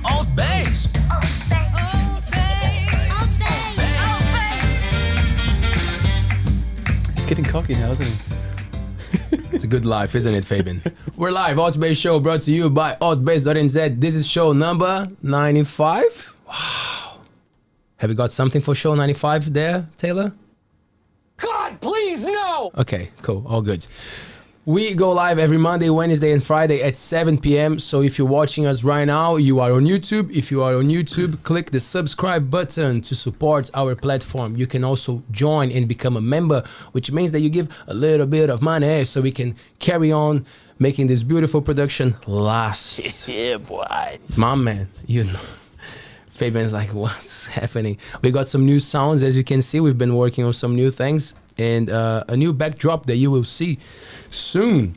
ALTBAYS. He's getting cocky now, isn't he? It's a good life, isn't it, Fabian? We're live. ALTBAYS show brought to you by ALTBAYS.nz. This is show number 95. Wow. Have you got something for show 95 there, Taylor? God, please, no! Okay, cool. All good. We go live every Monday, Wednesday, and Friday at 7 p.m. So if you're watching us right now, you are on YouTube. If you are on YouTube, click the subscribe button to support our platform. You can also join and become a member, which means that you give a little bit of money so we can carry on making this beautiful production last. Yeah, boy. My man, you know. Fabian's like, what's happening? We got some new sounds, as you can see. We've been working on some new things and a new backdrop that you will see soon.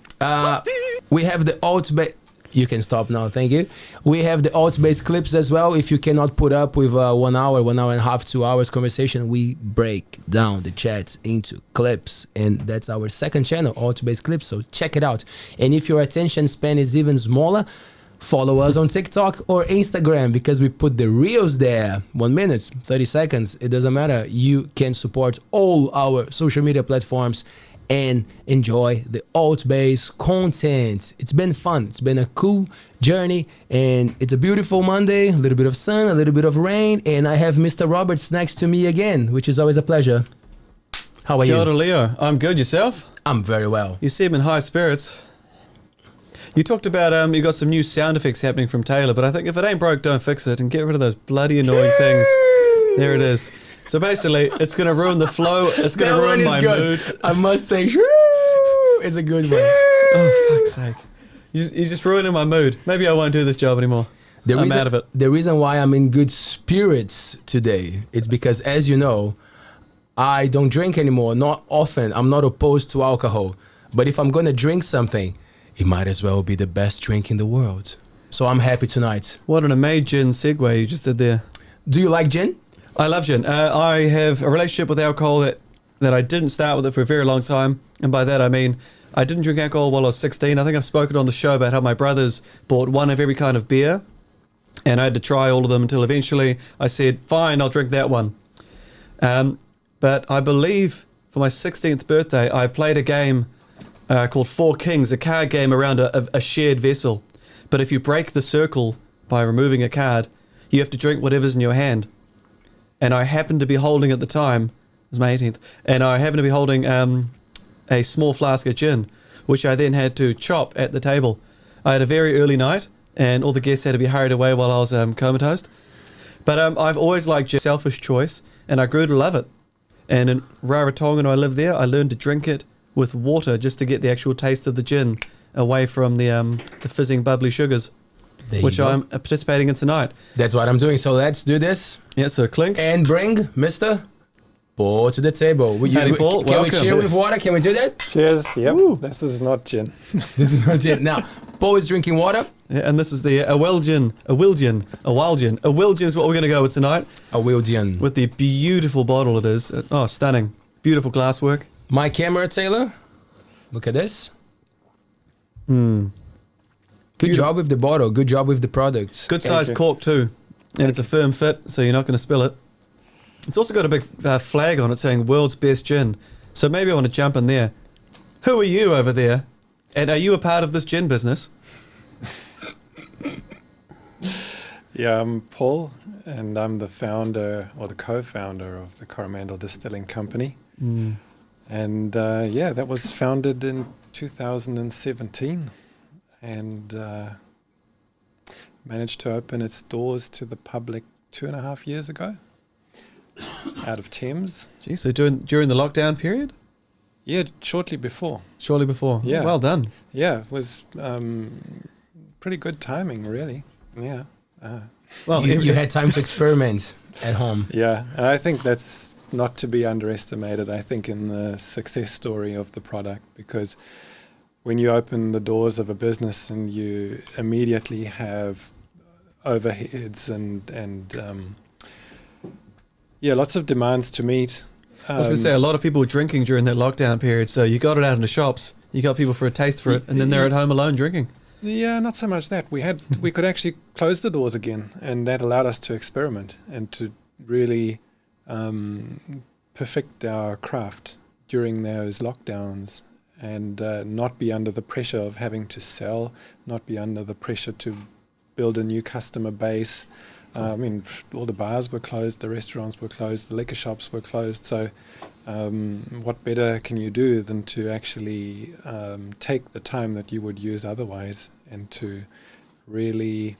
We have the ALTBAYS. You can stop now, thank you. We have the ALTBAYS clips as well. If you cannot put up with 1 hour, 1 hour and a half, 2 hours conversation, we break down the chats into clips, and that's our second channel, ALTBAYS clips. So check it out. And if your attention span is even smaller, follow us on TikTok or Instagram, because we put the reels there. 1 minute, 30 seconds, it doesn't matter. You can support all our social media platforms and enjoy the ALTBAYS content. It's been fun. It's been a cool journey, and it's a beautiful Monday, a little bit of sun, a little bit of rain, and I have Mr. Roberts next to me again, which is always a pleasure. How are Kia ora, you? Leo. I'm good. Yourself? I'm very well. You seem in high spirits. You talked about you got some new sound effects happening from Taylor, but I think if it ain't broke, don't fix it, and get rid of those bloody annoying things. There it is. So basically, it's going to ruin the flow. It's going to That ruin one is my good. mood. I must say, it's a good one. Oh, fuck's sake. You're just ruining my mood. Maybe I won't do this job anymore. I'm out of it. The reason why I'm in good spirits today is because, as you know, I don't drink anymore, not often. I'm not opposed to alcohol. But if I'm going to drink something, it might as well be the best drink in the world. So I'm happy tonight. What an amazing segue you just did there. Do you like gin? I love gin. I have a relationship with alcohol that I didn't start with it for a very long time. And by that, I mean, I didn't drink alcohol while I was 16. I think I've spoken on the show about how my brothers bought one of every kind of beer. And I had to try all of them until eventually I said, fine, I'll drink that one. But I believe for my 16th birthday, I played a game called Four Kings, a card game around a shared vessel. But if you break the circle by removing a card, you have to drink whatever's in your hand. And I happened to be holding at the time, it was my 18th, and I happened to be holding a small flask of gin, which I then had to chop at the table. I had a very early night, and all the guests had to be hurried away while I was comatose. But I've always liked gin, selfish choice, and I grew to love it. And in Rarotonga, I lived there, I learned to drink it with water just to get the actual taste of the gin away from the fizzing bubbly sugars, which I'm participating in tonight. That's what I'm doing. So let's do this. Yeah, so clink. And bring Mr. Paul to the table. Howdy, Paul. Can we Welcome. cheer with water? Can we do that? Cheers. Yep. This is not gin. This is not gin. Now, Paul is drinking water. Yeah, and this is the Awildian is what we're going to go with tonight. Awildian. With the beautiful bottle it is. Oh, stunning. Beautiful glasswork. My camera, Taylor. Look at this. Good job with the bottle. Good job with the product. Good sized cork too. And it's a firm fit, so you're not going to spill it. It's also got a big flag on it saying world's best gin. So maybe I want to jump in there. Who are you over there? And are you a part of this gin business? Yeah, I'm Paul, and I'm the founder or the co-founder of the Coromandel Distilling Company. And yeah, that was founded in 2017 and managed to open its doors to the public 2.5 years ago out of Thames. Gee, so during the lockdown period? Yeah, shortly before. Shortly before. Yeah. Well done. Yeah, it was pretty good timing, really. Yeah. Well, You had time to experiment at home. Yeah, and I think that's not to be underestimated, I think, in the success story of the product, because when you open the doors of a business and you immediately have overheads and lots of demands to meet. I was going to say, a lot of people were drinking during that lockdown period, so you got it out in the shops, you got people for a taste for it, and then they're at home alone drinking. Yeah, not so much that. We could actually close the doors again, and that allowed us to experiment and to really perfect our craft during those lockdowns, and not be under the pressure of having to sell, not be under the pressure to build a new customer base. I mean, all the bars were closed, the restaurants were closed, the liquor shops were closed. So what better can you do than to actually take the time that you would use otherwise and to really,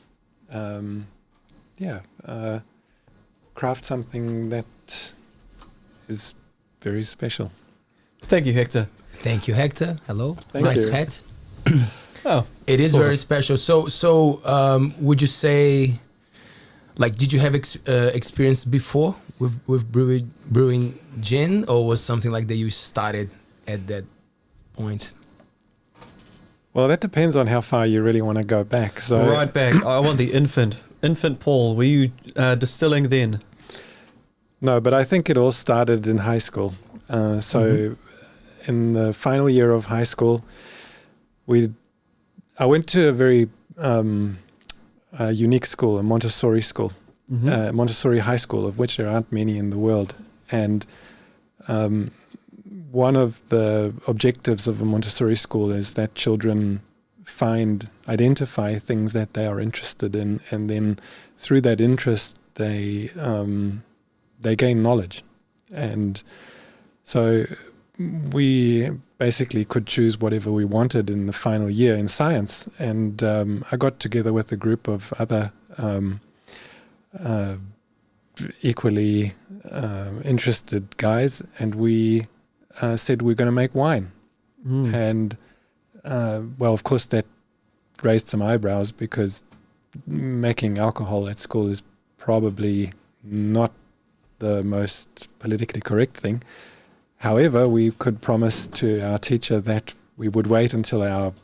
craft something that is very special. Thank you, Hector. Thank you, Hector. Hello. Thank nice you. hat. Oh, It is sort very of. special. So, would you say, like, did you have experience before with brewing gin, or was something like that you started at that point? Well, that depends on how far you really want to go back. So Right back. I want the infant Paul. Were you distilling then? No, but I think it all started in high school. In the final year of high school, I went to a very unique school, a Montessori school, Montessori high school, of which there aren't many in the world. And one of the objectives of a Montessori school is that children identify things that they are interested in, and then through that interest, they gain knowledge. And so we basically could choose whatever we wanted in the final year in science. And I got together with a group of other equally interested guys, and we said we're going to make wine. And well, of course, that raised some eyebrows, because making alcohol at school is probably not the most politically correct thing. However, we could promise to our teacher that we would wait until our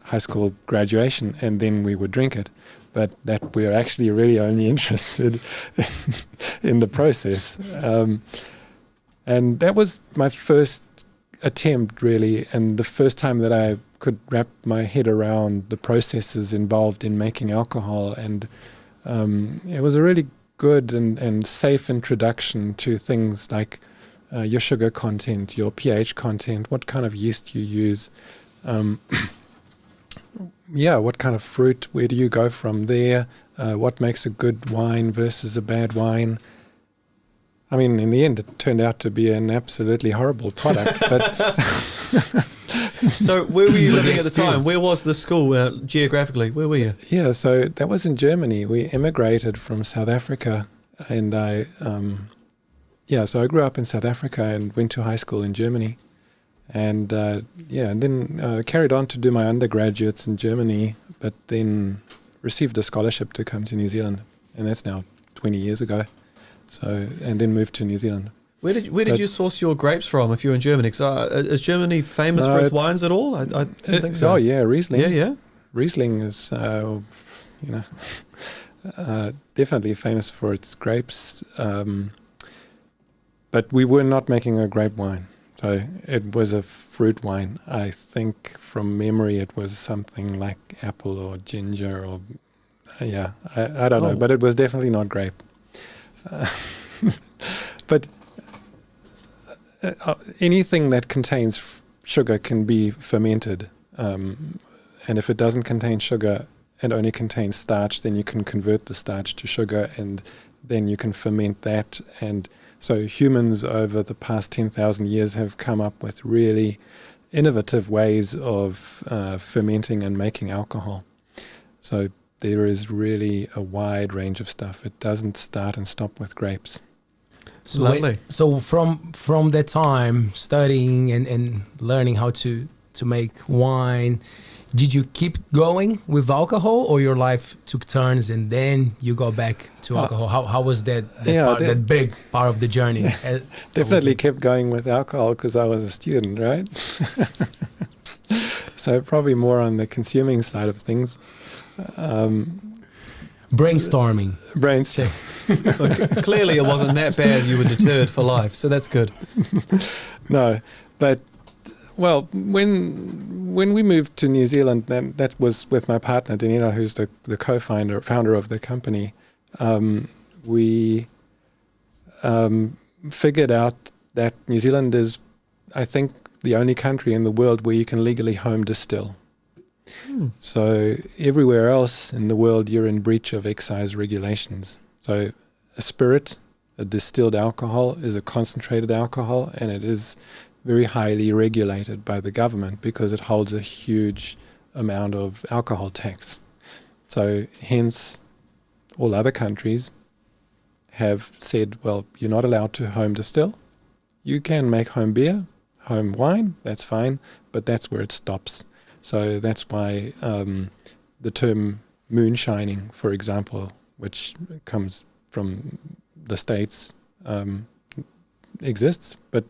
high school graduation and then we would drink it, but that we're actually really only interested in the process. And that was my first attempt, really, and the first time that I could wrap my head around the processes involved in making alcohol. And it was a really good and safe introduction to things like your sugar content, your pH content, what kind of yeast you use, what kind of fruit, where do you go from there, what makes a good wine versus a bad wine. I mean, in the end, it turned out to be an absolutely horrible product. But So where were you living at the time? Where was the school geographically? Where were you? yeah, so that was in Germany. We immigrated from South Africa, and so I grew up in South Africa and went to high school in Germany, and and then carried on to do my undergraduates in Germany, but then received a scholarship to come to New Zealand, and that's now 20 years ago. So, and then moved to New Zealand. Where did you source your grapes from if you're in Germany? Is Germany famous for its wines at all? I didn't think so. Oh yeah, Riesling. Yeah. Riesling is, definitely famous for its grapes. But we were not making a grape wine. So it was a fruit wine. I think from memory it was something like apple or ginger or, I don't know. But it was definitely not grape. But anything that contains sugar can be fermented. And if it doesn't contain sugar and only contains starch, then you can convert the starch to sugar, and then you can ferment that. And so humans over the past 10,000 years have come up with really innovative ways of fermenting and making alcohol. So there is really a wide range of stuff. It doesn't start and stop with grapes. So Lovely. So from that time, studying and learning how to make wine, did you keep going with alcohol, or your life took turns and then you go back to alcohol? How was that big part of the journey? Definitely kept going with alcohol because I was a student, right? So probably more on the consuming side of things. Brainstorming. brainstorm. Look, clearly, it wasn't that bad. You were deterred for life, so that's good. No, but well, when we moved to New Zealand, that was with my partner Daniela, who's the founder of the company. We figured out that New Zealand is, I think, the only country in the world where you can legally home distill. So everywhere else in the world, you're in breach of excise regulations. So a spirit, a distilled alcohol, is a concentrated alcohol, and it is very highly regulated by the government because it holds a huge amount of alcohol tax. So hence, all other countries have said, well, you're not allowed to home distill. You can make home beer, home wine, that's fine, but that's where it stops. So that's why the term moonshining, for example, which comes from the States, exists. But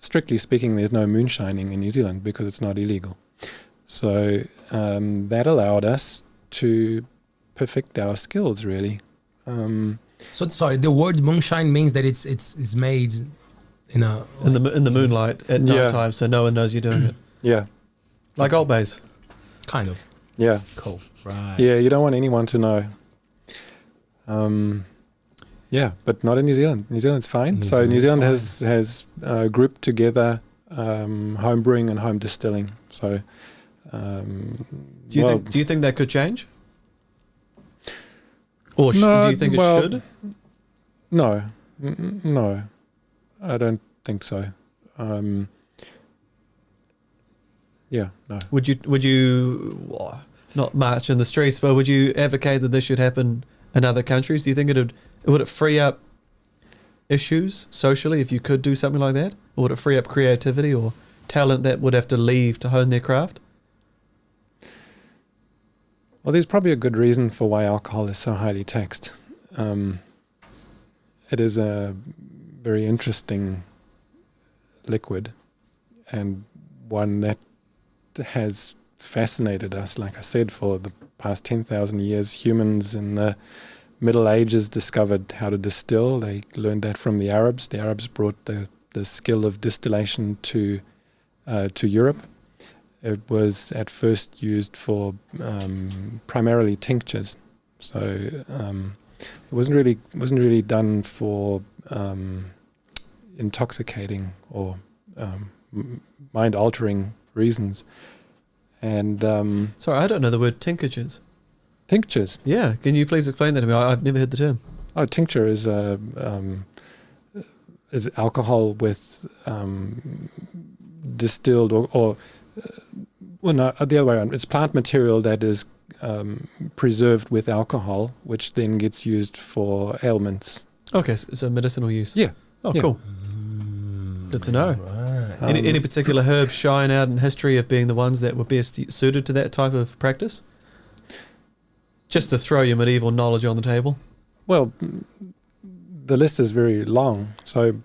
strictly speaking, there's no moonshining in New Zealand because it's not illegal. So that allowed us to perfect our skills, really. So sorry, the word moonshine means that it's made in a In the moonlight at Yeah. night time, so no one knows you're doing it. Yeah, Like ALTBAYS. kind of yeah. cool, right? Yeah, you don't want anyone to know. Yeah, but not in New Zealand. New Zealand's fine. New So New Zealand's Zealand has grouped together home brewing and home distilling. So Do you think that could change? Or No, do you think it well, should? no, no, I don't think so. Yeah, no. Would you not march in the streets, but would you advocate that this should happen in other countries? Do you think would it free up issues socially if you could do something like that? Or would it free up creativity or talent that would have to leave to hone their craft? Well, there's probably a good reason for why alcohol is so highly taxed. It is a very interesting liquid, and one that has fascinated us, like I said, for the past 10,000 years. Humans in the Middle Ages discovered how to distill. They learned that from the Arabs. The Arabs brought the skill of distillation to Europe. It was at first used for primarily tinctures, so it wasn't really done for intoxicating or mind-altering reasons. And Sorry, I don't know the word tinctures. tinctures. Yeah, can you please explain that to me? I've never heard the term. Oh, tincture is alcohol with distilled or well, no, the other way around. It's plant material that is preserved with alcohol, which then gets used for ailments. Okay, so medicinal use. Yeah. Oh, Yeah. cool. Good to know. Right. Any particular herbs shine out in history of being the ones that were best suited to that type of practice? Just to throw your medieval knowledge on the table. Well, the list is very long. So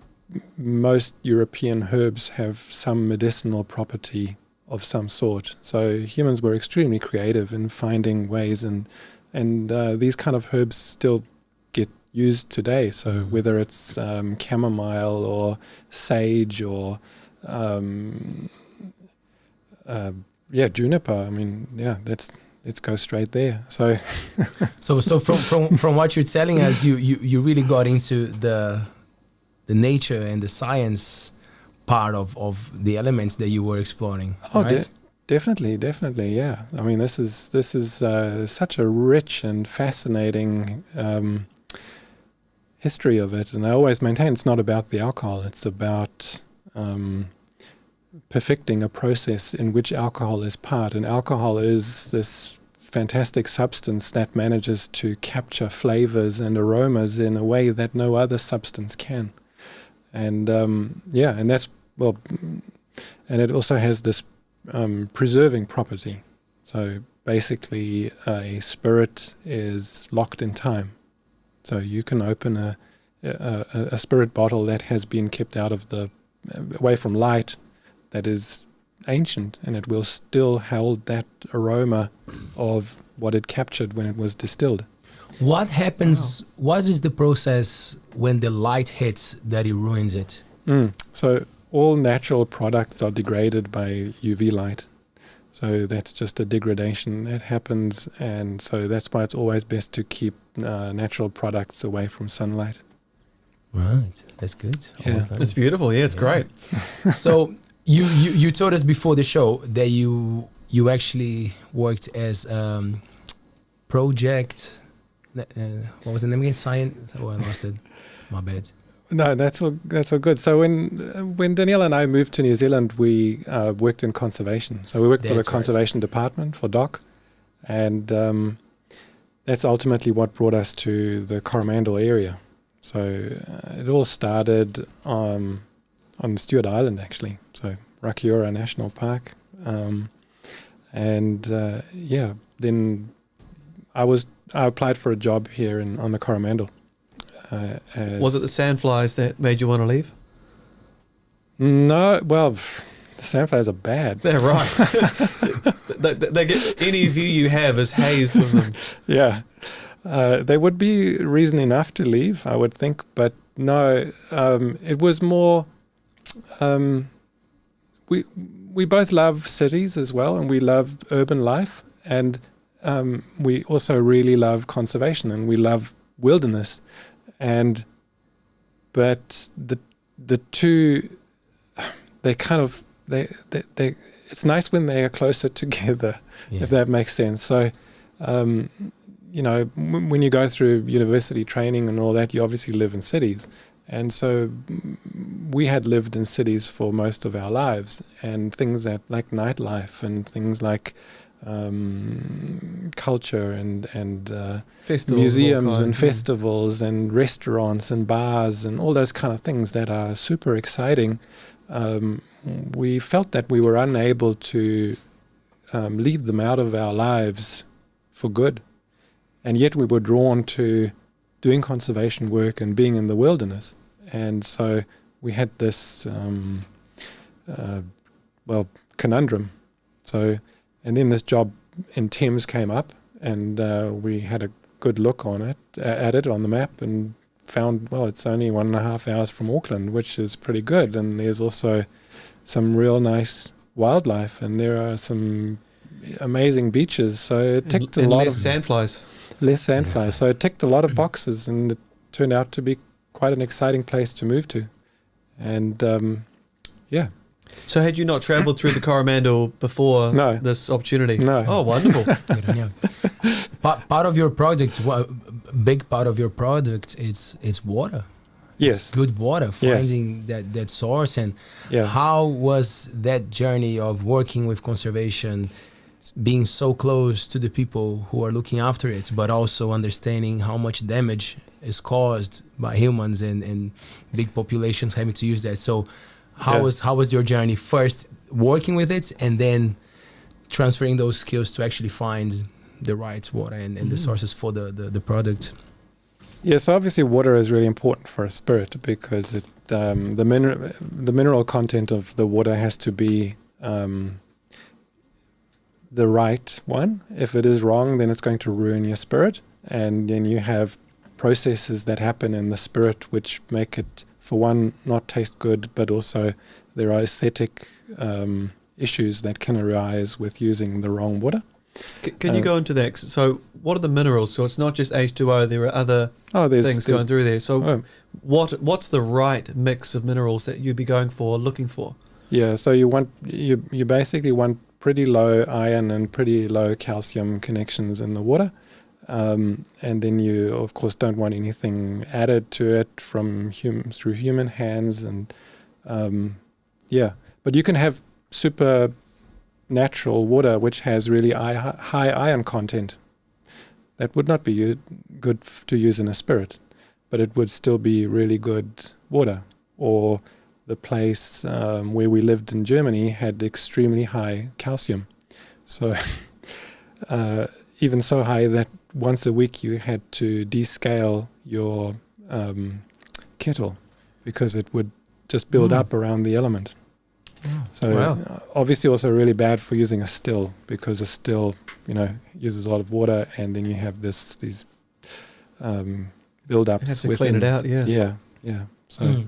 most European herbs have some medicinal property of some sort. So humans were extremely creative in finding ways, and these kind of herbs still get used today. So whether it's chamomile or sage or juniper. I mean, let's go straight there. So So from what you're telling us, you really got into the nature and the science part of the elements that you were exploring. Oh, right? definitely, yeah. I mean, this is such a rich and fascinating history of it, and I always maintain it's not about the alcohol. It's about perfecting a process in which alcohol is part, and alcohol is this fantastic substance that manages to capture flavors and aromas in a way that no other substance can. And and that's and it also has this preserving property. So basically, a spirit is locked in time. So you can open a spirit bottle that has been kept away from light, that is ancient, and it will still hold that aroma of what it captured when it was distilled. What happens? What is the process when the light hits that it ruins it? So all natural products are degraded by UV light. So that's just a degradation that happens, and so that's why it's always best to keep natural products away from sunlight. Right, that's good. Yeah. It's beautiful. Yeah, it's great. So you told us before the show that you actually worked as project. What was the name again? Science. Oh, I lost it. My bad. No, that's all good. So when Daniela and I moved to New Zealand, we worked in conservation. So we worked for the That's right. conservation department for DOC, and that's ultimately what brought us to the Coromandel area. So it all started on Stewart Island, actually. So Rakiura National Park, then I applied for a job here on the Coromandel. Was it the sandflies that made you want to leave? No, well, the sandflies are bad. They're right. they get any view you have is hazed with them. Yeah, they would be reason enough to leave, I would think, but no, it was more. We both love cities as well, and we love urban life, and we also really love conservation, and we love wilderness. But the two, they it's nice when they are closer together, if that makes sense. So, when you go through university training and all that, you obviously live in cities. And so we had lived in cities for most of our lives, and things that like nightlife and things like culture and Festivals, museums and yeah. festivals and restaurants and bars and all those kind of things that are super exciting. We felt that we were unable to leave them out of our lives for good, and yet we were drawn to doing conservation work and being in the wilderness. And so we had this conundrum. So, and then this job in Thames came up, and we had a good look at it on the map, and found, well, it's only 1.5 hours from Auckland, which is pretty good. And there's also some real nice wildlife, and there are some amazing beaches. So it ticked a lot less of sandflies. less sandflies. So it ticked a lot of boxes, and it turned out to be quite an exciting place to move to. And yeah. So had you not travelled through the Coromandel before No. this opportunity? No. Oh, wonderful. Good on you. Part of your project, big part of your product is water. Yes. It's good water, Yes. finding that source. And Yeah. how was that journey of working with conservation, being so close to the people who are looking after it, but also understanding how much damage is caused by humans and big populations having to use that? So how was your journey, first working with it and then transferring those skills to actually find the right water and the sources for the product? Yeah, so obviously water is really important for a spirit, because it the mineral content of the water has to be the right one. If it is wrong, then it's going to ruin your spirit, and then you have processes that happen in the spirit which make it, for one, not taste good, but also there are aesthetic issues that can arise with using the wrong water. Can you go into that? So what are the minerals? So it's not just H2O, there are other things going through there. So what's the right mix of minerals that you'd be looking for? Yeah, so you basically want pretty low iron and pretty low calcium connections in the water. And then you, of course, don't want anything added to it through human hands. And but you can have super natural water which has really high iron content. That would not be good to use in a spirit, but it would still be really good water. Or the place where we lived in Germany had extremely high calcium. So even so high that once a week you had to descale your kettle because it would just build up around the element. So obviously also really bad for using a still, because a still, uses a lot of water, and then you have these build-ups. You have to clean it out, yeah. Yeah. So,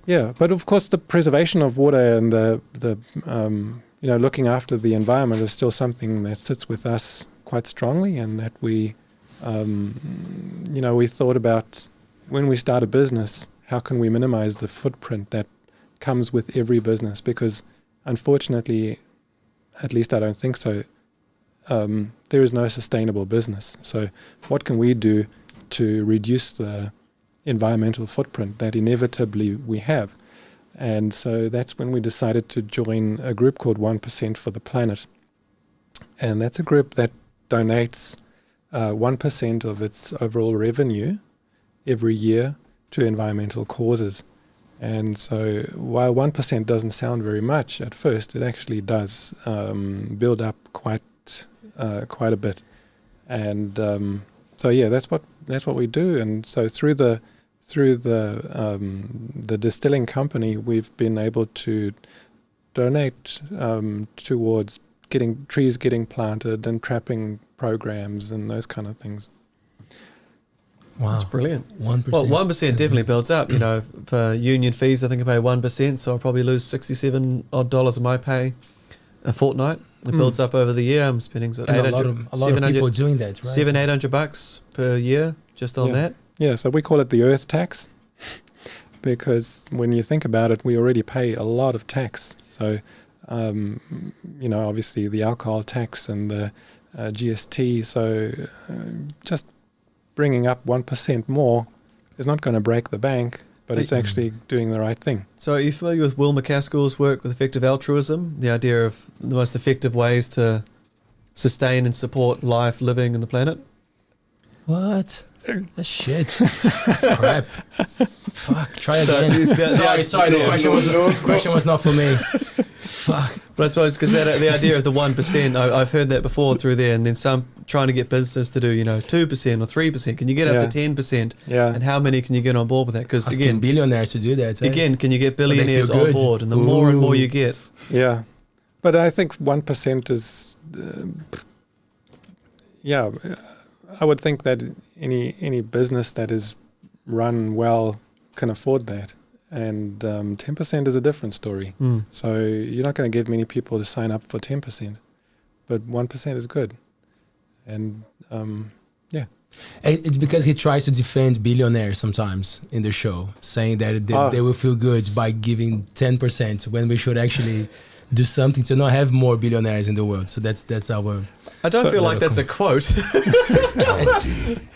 yeah, but of course the preservation of water and the looking after the environment is still something that sits with us quite strongly, and that we, we thought about when we start a business, how can we minimize the footprint that comes with every business? Because unfortunately, at least I don't think so, there is no sustainable business. So what can we do to reduce the environmental footprint that inevitably we have? And so that's when we decided to join a group called 1% for the Planet. And that's a group that donates 1% of its overall revenue every year to environmental causes. And so while 1% doesn't sound very much at first, it actually does build up quite a bit. And so yeah, that's what we do. And so through the distilling company, we've been able to donate towards getting trees getting planted and trapping programs and those kind of things. Wow, that's brilliant. 1%. Well, 1% definitely builds up. For union fees, I think I pay 1%, so I'll probably lose $67 odd of my pay a fortnight. It builds up over the year. I'm spending a lot of people doing that, right? $700-800 per year just on that. Yeah, so we call it the earth tax because when you think about it, we already pay a lot of tax. So, obviously the alcohol tax and the GST. So just bringing up 1% more is not going to break the bank, but it's actually doing the right thing. So are you familiar with Will McCaskill's work with effective altruism? The idea of the most effective ways to sustain and support life, living, and the planet? What? That's shit. That's crap. Fuck. Try again. Sorry. The question was not for me. Fuck. But I suppose because the idea of the 1%, I've heard that before through there, and then some trying to get businesses to do 2% or 3%. Can you get up to 10%? Yeah. And how many can you get on board with that? Because again, billionaires to do that. Again, can you get billionaires on board? And the more and more you get. Yeah, but I think 1% is. I would think that any business that is run well can afford that. And 10% is a different story. So you're not going to get many people to sign up for 10%, but 1% is good. And it's because he tries to defend billionaires sometimes in the show, saying that they will feel good by giving 10% when we should actually do something to not have more billionaires in the world. So that's our. I don't feel like that's a quote.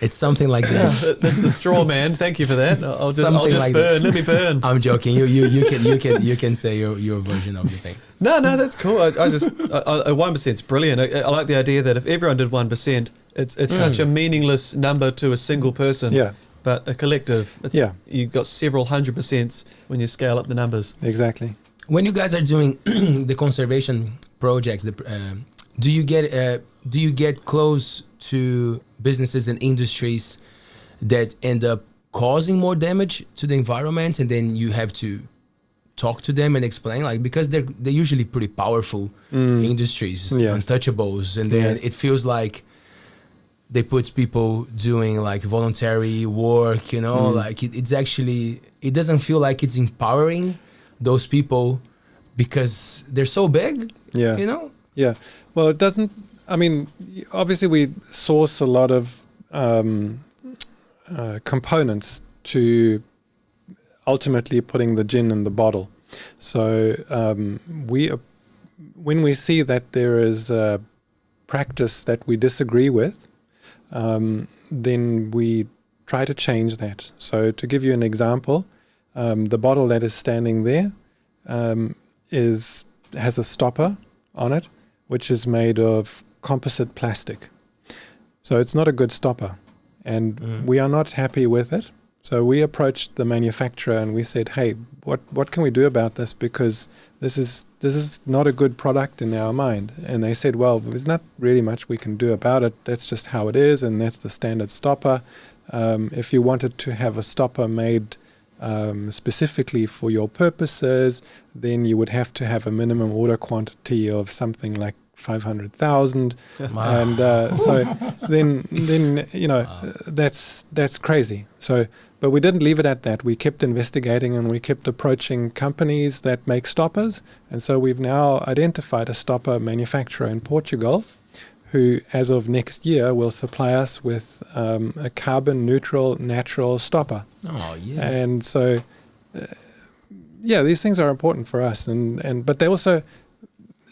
It's something like that. Yeah, that's the straw man. Thank you for that. I'll just like burn. Let me burn. I'm joking. You can say your version of the thing. No, that's cool. I 1% is brilliant. I like the idea that if everyone did 1%, it's such a meaningless number to a single person. Yeah. But a collective, you've got several 100% when you scale up the numbers. Exactly. When you guys are doing the conservation projects, do you get close to businesses and industries that end up causing more damage to the environment, and then you have to talk to them and explain, like, because they're usually pretty powerful industries, untouchables, and then it feels like they put people doing like voluntary work, like it's actually, it doesn't feel like it's empowering those people because they're so big, Yeah. Well, it doesn't, I mean, obviously we source a lot of components to ultimately putting the gin in the bottle. So when we see that there is a practice that we disagree with, then we try to change that. So to give you an example, the bottle that is standing there has a stopper on it, which is made of composite plastic. So it's not a good stopper, and we are not happy with it. So we approached the manufacturer and we said, hey, what can we do about this? Because this is not a good product in our mind. And they said, well, there's not really much we can do about it. That's just how it is, and that's the standard stopper. If you wanted to have a stopper made specifically for your purposes, then you would have to have a minimum order quantity of something like 500,000, and so then that's crazy. So, but we didn't leave it at that. We kept investigating and we kept approaching companies that make stoppers, and so we've now identified a stopper manufacturer in Portugal, who, as of next year, will supply us with a carbon neutral natural stopper. Oh yeah. And so, these things are important for us, but they also,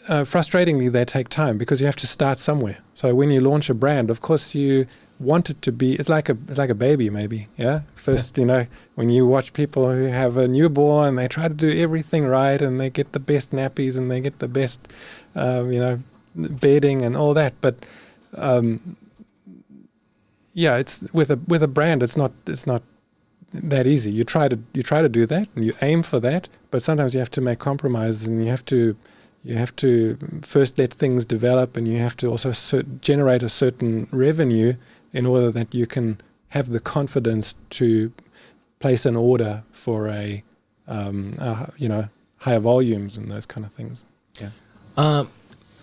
frustratingly, they take time because you have to start somewhere. So when you launch a brand, of course you want it to be. It's like a baby, maybe. Yeah. First, when you watch people who have a newborn, they try to do everything right, and they get the best nappies, and they get the best, bedding and all that. But it's with a brand, it's not that easy. You try to do that, and you aim for that, but sometimes you have to make compromises, and you have to first let things develop, and you have to also generate a certain revenue in order that you can have the confidence to place an order for a higher volumes and those kind of things. Yeah.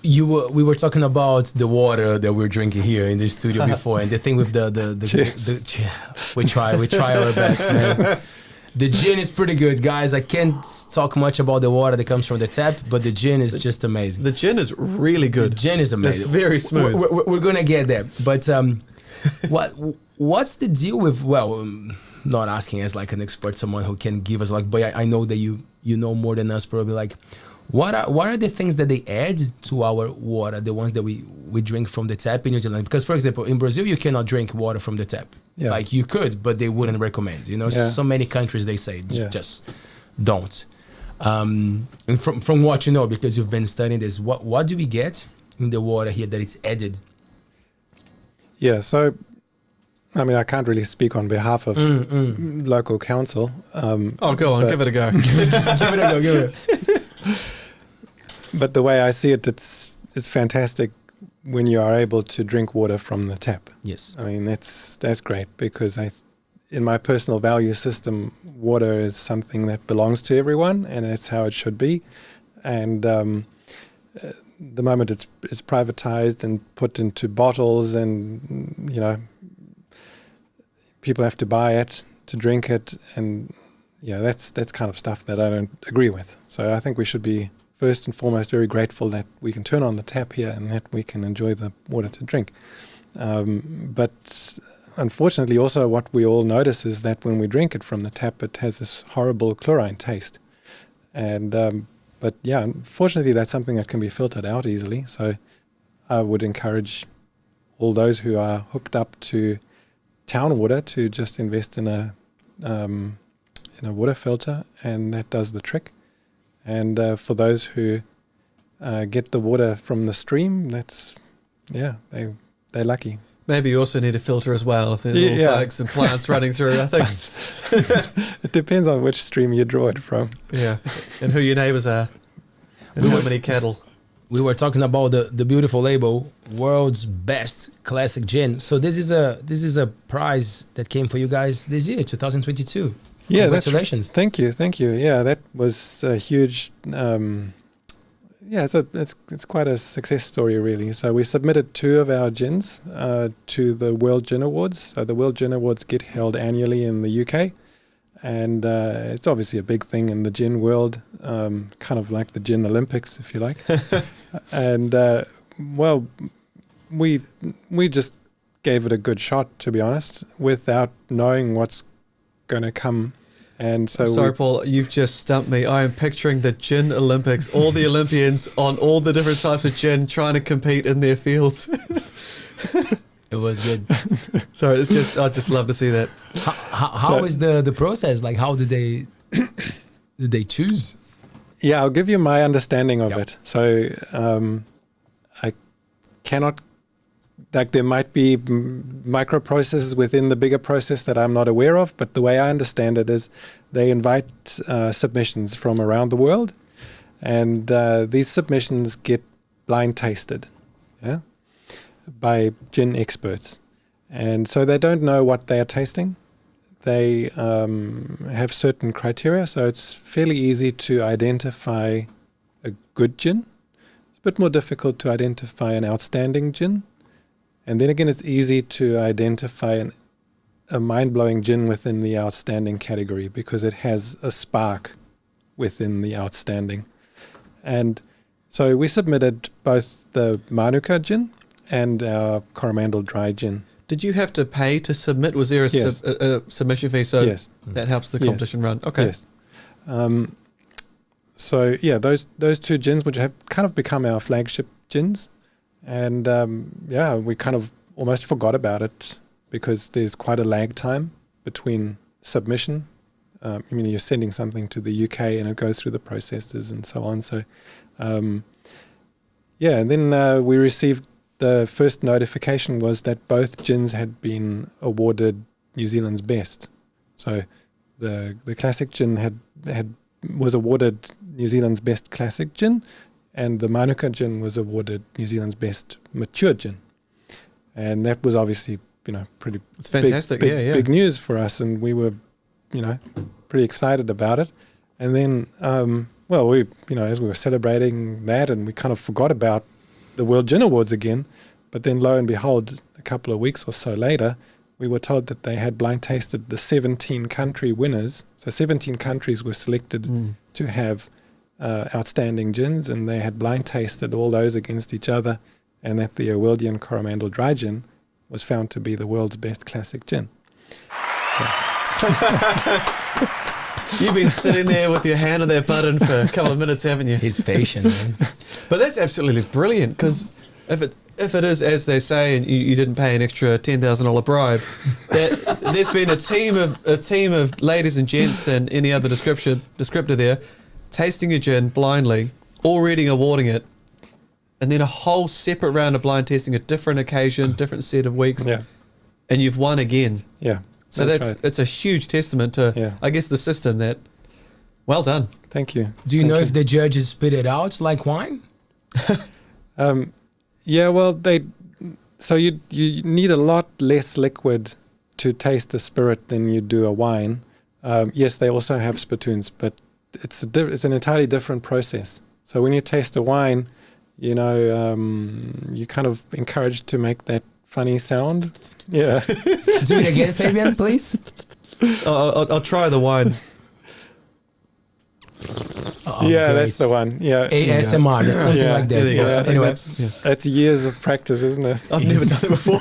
We were talking about the water that we're drinking here in the studio before, and the thing with the we try our best, man. The gin is pretty good, guys. I can't talk much about the water that comes from the tap, but the gin is just amazing. The gin is really good. The gin is amazing. It's very smooth. We're gonna get there, but what's the deal with? Well, not asking as like an expert, someone who can give us like, but I know that you know more than us, probably. Like, what are the things that they add to our water, the ones that we drink from the tap in New Zealand? Because, for example, in Brazil, you cannot drink water from the tap. Yeah. Like, you could, but they wouldn't recommend. So many countries, they say, just don't. And from what you know, because you've been studying this, what do we get in the water here that it's added? Yeah, so, I mean, I can't really speak on behalf of local council. Go on, give it a go. Give it a go. But the way I see it, it's fantastic when you are able to drink water from the tap. Yes. I mean, that's great, because in my personal value system, water is something that belongs to everyone, and that's how it should be. And the moment it's privatized and put into bottles, and people have to buy it to drink it, and that's kind of stuff that I don't agree with. So I think we should be first and foremost very grateful that we can turn on the tap here and that we can enjoy the water to drink. But unfortunately, also what we all notice is that when we drink it from the tap, it has this horrible chlorine taste. And unfortunately, that's something that can be filtered out easily. So I would encourage all those who are hooked up to town water to just invest in a water filter, and that does the trick. And for those who get the water from the stream, they're lucky. Maybe you also need a filter as well, if there's little bugs and plants running through. I think it depends on which stream you draw it from. Yeah, and who your neighbors are, and how many cattle. We were talking about the beautiful label, World's Best Classic Gin. So this is a prize that came for you guys this year, 2022. Yeah, congratulations! Thank you. Yeah, that was a huge. It's quite a success story, really. So we submitted 2 of our gins to the World Gin Awards. So the World Gin Awards get held annually in the UK, and it's obviously a big thing in the gin world, kind of like the Gin Olympics, if you like. And we just gave it a good shot, to be honest, without knowing what's going to come. And so, sorry, Paul, you've just stumped me. I am picturing the Gin Olympics, all the Olympians on all the different types of gin trying to compete in their fields. It was good. Sorry, I just love to see that. How is the process? Like, how do they choose? Yeah, I'll give you my understanding of it. So I cannot. Like, there might be micro processes within the bigger process that I'm not aware of, but the way I understand it is they invite submissions from around the world, and these submissions get blind tasted by gin experts. And so they don't know what they are tasting. They have certain criteria, so it's fairly easy to identify a good gin. It's a bit more difficult to identify an outstanding gin. And then again, it's easy to identify a mind-blowing gin within the outstanding category because it has a spark within the outstanding. And so we submitted both the Mānuka gin and our Coromandel dry gin. Did you have to pay to submit? Was there a, Yes. a submission fee? So Yes. that helps the Yes. competition run. Okay. Yes. So yeah, those two gins, which have kind of become our flagship gins, and we kind of almost forgot about it because there's quite a lag time between submission. You're sending something to the UK and it goes through the processes and so on. So and then we received the first notification was that both gins had been awarded New Zealand's best. So the classic gin was awarded New Zealand's best classic gin, and the Mānuka gin was awarded New Zealand's best mature gin. And that was obviously, pretty It's fantastic. big news for us, and we were, pretty excited about it. And then, we, as we were celebrating that, and we kind of forgot about the World Gin Awards again. But then, lo and behold, a couple of weeks or so later, we were told that they had blind tasted the 17 country winners. So 17 countries were selected to have outstanding gins, and they had blind tasted all those against each other, and that the Awildian Coromandel dry gin was found to be the world's best classic gin. You've been sitting there with your hand on that button for a couple of minutes, haven't you? He's patient, man. But that's absolutely brilliant, because if it is as they say, and you didn't pay an extra $10,000 bribe, that there's been a team of ladies and gents and any other descriptor there, tasting a gin blindly, all reading awarding it, and then a whole separate round of blind testing, a different occasion, different set of weeks, and you've won again. Yeah. So that's right. it's a huge testament to, I guess, the system. That well done. Thank you. Do you know if the judges spit it out like wine? So you need a lot less liquid to taste a spirit than you do a wine. Yes, they also have spittoons, but it's an entirely different process. So when you taste a wine, you're kind of encouraged to make that funny sound. Yeah. Do it again, Fabian, please. I'll try the wine. Great. Great. That's the one. Yeah. ASMR, that's something like that. There you go. I think Anyway, That's years of practice, isn't it? I've never done it before.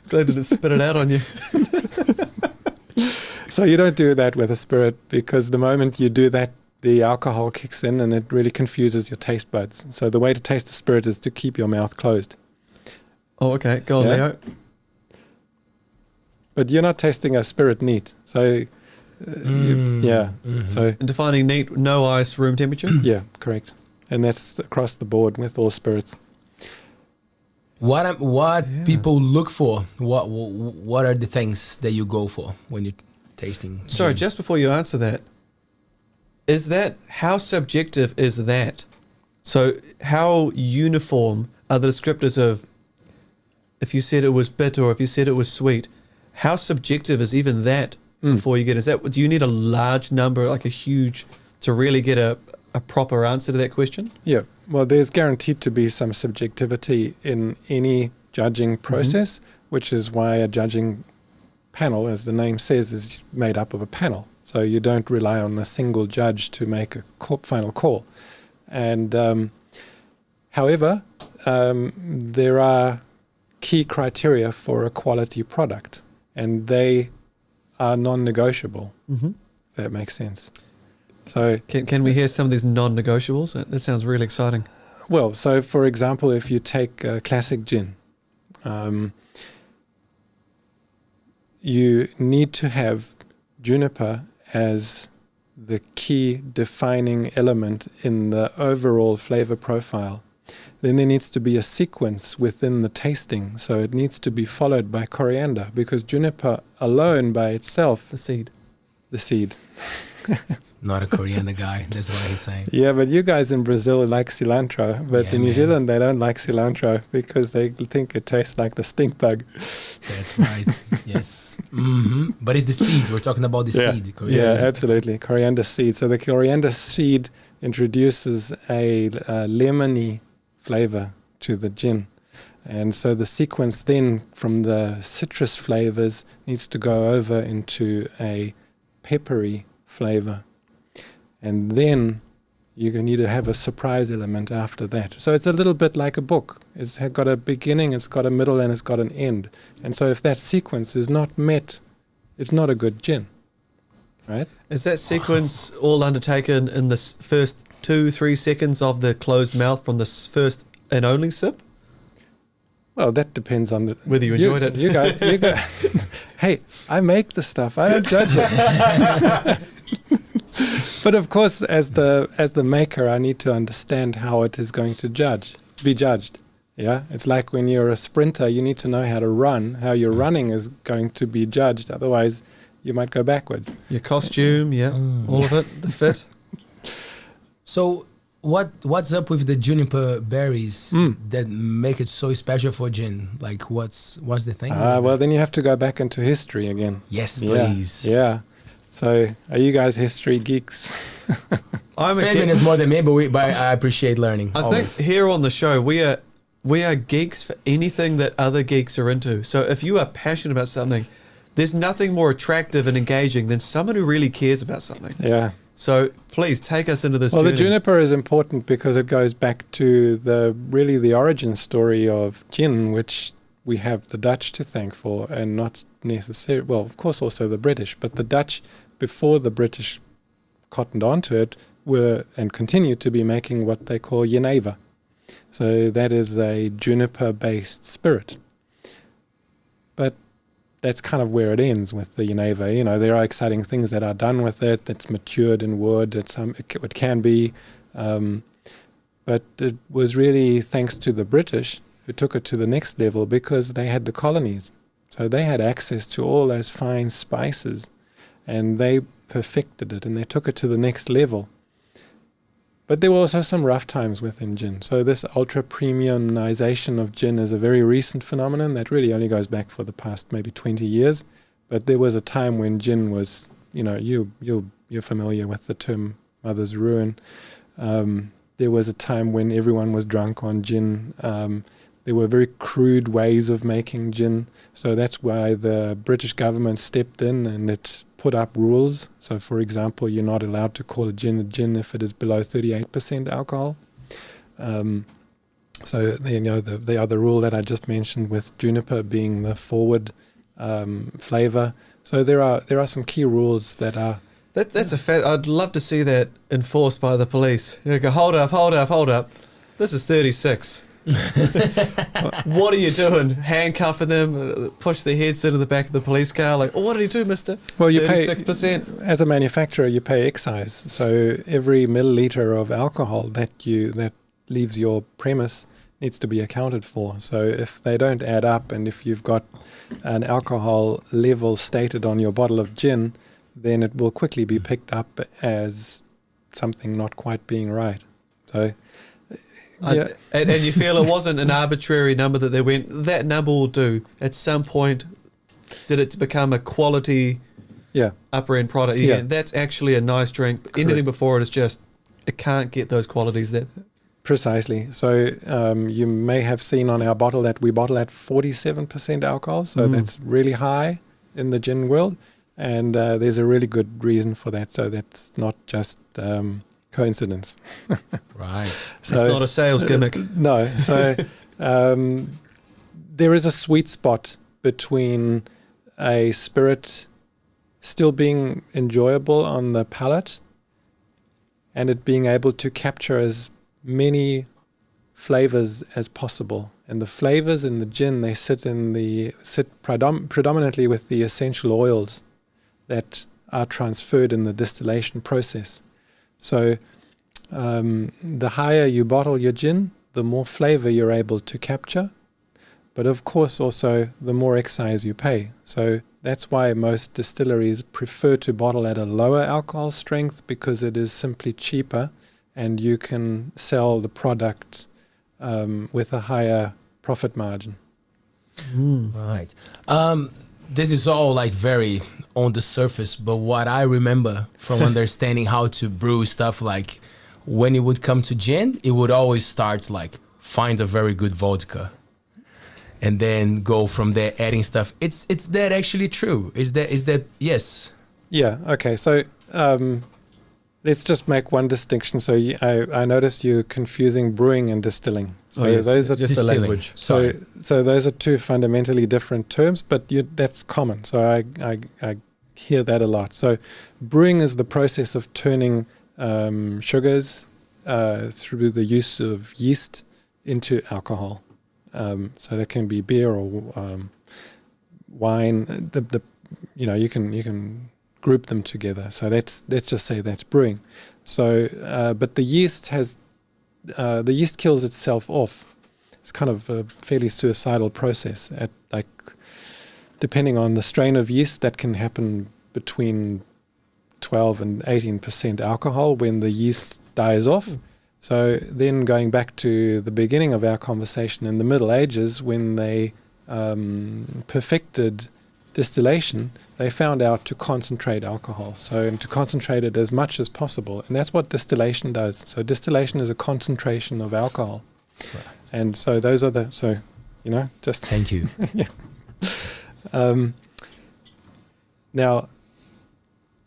Glad to spit it out on you. So you don't do that with a spirit, because the moment you do that, the alcohol kicks in and it really confuses your taste buds. So the way to taste a spirit is to keep your mouth closed. Oh, okay. Go on, Leo. But you're not tasting a spirit neat. So, So, And defining neat, no ice, room temperature. yeah, correct. And that's across the board with all spirits. what people look for? What are the things that you go for when you're tasting? Sorry, gin? just before you answer that, how subjective is that? So how uniform are the descriptors of, if you said it was bitter or if you said it was sweet, how subjective is even that before you get, do you need a large number, like a huge, to really get a proper answer to that question? Yeah. Well, there's guaranteed to be some subjectivity in any judging process, which is why a judging panel, as the name says, is made up of a panel. So you don't rely on a single judge to make a final call. And however, there are key criteria for a quality product, and they are non-negotiable. If that makes sense. So Can we hear some of these non-negotiables? That sounds really exciting. well, so for example, if you take a classic gin, you need to have juniper as the key defining element in the overall flavor profile. Then there needs to be a sequence within the tasting. So it needs to be followed by coriander, because juniper alone by itself, The seed. the seed. Not a coriander guy. That's what he's saying. Yeah, but you guys in Brazil like cilantro, but Yeah, in New man. Zealand they don't like cilantro because they think it tastes like the stink bug. That's right. Yes. But it's the seeds. We're talking about the seed. Yeah, Coriander seed. absolutely. Coriander seed. So the coriander seed introduces a lemony flavor to the gin. And so the sequence then from the citrus flavors needs to go over into a peppery flavor. And then you need to have a surprise element after that. So it's a little bit like a book. It's got a beginning, it's got a middle, and it's got an end. And so if that sequence is not met, it's not a good gin, right? Is that sequence all undertaken in the first 2-3 seconds of the closed mouth from the first and only sip? Well, that depends on whether you enjoyed it. You go. Hey, I make the stuff. I don't judge it. But of course, as the maker, I need to understand how it is going to be judged. Yeah, it's like when you're a sprinter, you need to know how to run. How your running is going to be judged. Otherwise, you might go backwards. Your costume, all of it, the fit. So what's up with the juniper berries that make it so special for gin? Like what's the thing? Well, then you have to go back into history again. Yes, please. Yeah. So are you guys history geeks? Fabian is more than me, but I appreciate learning. I think here on the show we are geeks for anything that other geeks are into. So if you are passionate about something, there's nothing more attractive and engaging than someone who really cares about something. Yeah. So please take us into this journey. Well, the juniper is important because it goes back to the origin story of gin, which we have the Dutch to thank for, and not necessarily, well, of course also the British, but the Dutch, before the British cottoned onto it, were and continue to be making what they call Jenever. So that is a juniper-based spirit. But that's kind of where it ends with the Jenever. You know, there are exciting things that are done with it. It's matured in wood. It can be. But it was really thanks to the British who took it to the next level because they had the colonies. So they had access to all those fine spices and they perfected it and they took it to the next level. But there were also some rough times within gin. So this ultra-premiumization of gin is a very recent phenomenon that really only goes back for the past maybe 20 years. But there was a time when gin was, you know, you're familiar with the term mother's ruin. There was a time when everyone was drunk on gin. There were very crude ways of making gin. So that's why the British government stepped in and it put up rules. So, for example, you're not allowed to call a gin if it is below 38% alcohol. So, you know, the other rule that I just mentioned with juniper being the forward flavor. So there are some key rules that are... That's a fact. I'd love to see that enforced by the police. You go, hold up. This is 36. What are you doing? Handcuffing them, push their heads into the back of the police car? Like, oh, what did he do, mister? Well, you 36%. Pay, as a manufacturer, you pay excise. So every milliliter of alcohol that leaves your premise needs to be accounted for. So if they don't add up and if you've got an alcohol level stated on your bottle of gin, then it will quickly be picked up as something not quite being right. So... yeah. And you feel it wasn't an arbitrary number that they went, that number will do. At some point, did it become a quality upper end product? Yeah, that's actually a nice drink. Correct. Anything before it is just, it can't get those qualities there. Precisely. So you may have seen on our bottle that we bottle at 47% alcohol. So that's really high in the gin world. And there's a really good reason for that. So that's not just... coincidence. Right. So it's not a sales gimmick. No. So there is a sweet spot between a spirit still being enjoyable on the palate and it being able to capture as many flavors as possible. And the flavors in the gin, they sit predominantly with the essential oils that are transferred in the distillation process. So the higher you bottle your gin, the more flavor you're able to capture. But of course also the more excise you pay. So that's why most distilleries prefer to bottle at a lower alcohol strength because it is simply cheaper and you can sell the product with a higher profit margin. Right. This is all like very on the surface, but what I remember from understanding how to brew stuff like when it would come to gin, it would always start like find a very good vodka, and then go from there adding stuff. It's that actually true? Is that yes? Yeah. Okay. So let's just make one distinction. So I noticed you're confusing brewing and distilling. So those are just the distilling. language. So those are two fundamentally different terms, but that's common. So I hear that a lot. So brewing is the process of turning sugars through the use of yeast into alcohol. So that can be beer or wine. You can group them together. So let's just say that's brewing. So but the yeast kills itself off. It's kind of a fairly suicidal process. Depending on the strain of yeast, that can happen between 12 and 18% alcohol when the yeast dies off. So then going back to the beginning of our conversation in the Middle Ages, when they perfected distillation, they found out to concentrate alcohol. So and to concentrate it as much as possible. And that's what distillation does. So distillation is a concentration of alcohol. Right. And so those are just... Thank you. Yeah. Now...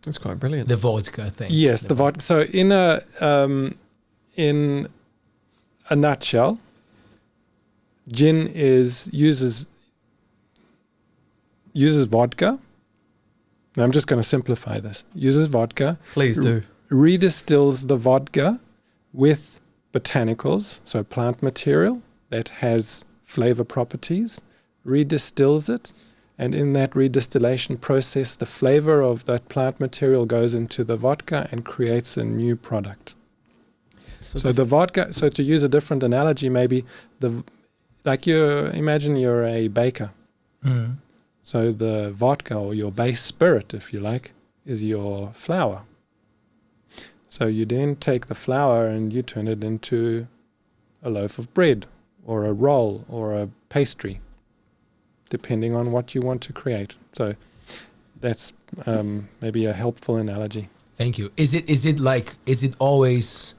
That's quite brilliant. The vodka thing. Yes, the vodka. So in a nutshell, gin uses vodka. Now I'm just going to simplify this. Uses vodka. Please do. Redistills the vodka with botanicals, so plant material that has flavor properties, redistills it, and in that redistillation process, the flavor of that plant material goes into the vodka and creates a new product. So the vodka, so to use a different analogy, maybe imagine you're a baker. Mm. So the vodka, or your base spirit, if you like, is your flour. So you then take the flour and you turn it into a loaf of bread or a roll or a pastry, depending on what you want to create. So that's maybe a helpful analogy. Thank you. Is it always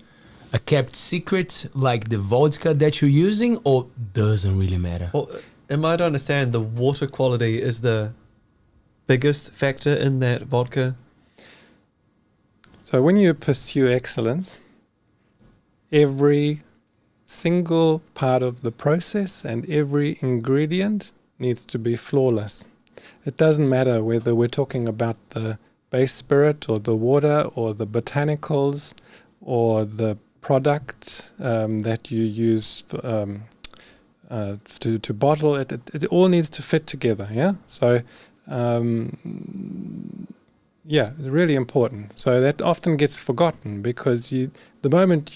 a kept secret like the vodka that you're using, or doesn't really matter? Well, am I to understand the water quality is the biggest factor in that vodka? So when you pursue excellence, every single part of the process and every ingredient needs to be flawless. It doesn't matter whether we're talking about the base spirit or the water or the botanicals or the product that you use to bottle it. It all needs to fit together. Yeah. So it's really important. So that often gets forgotten because the moment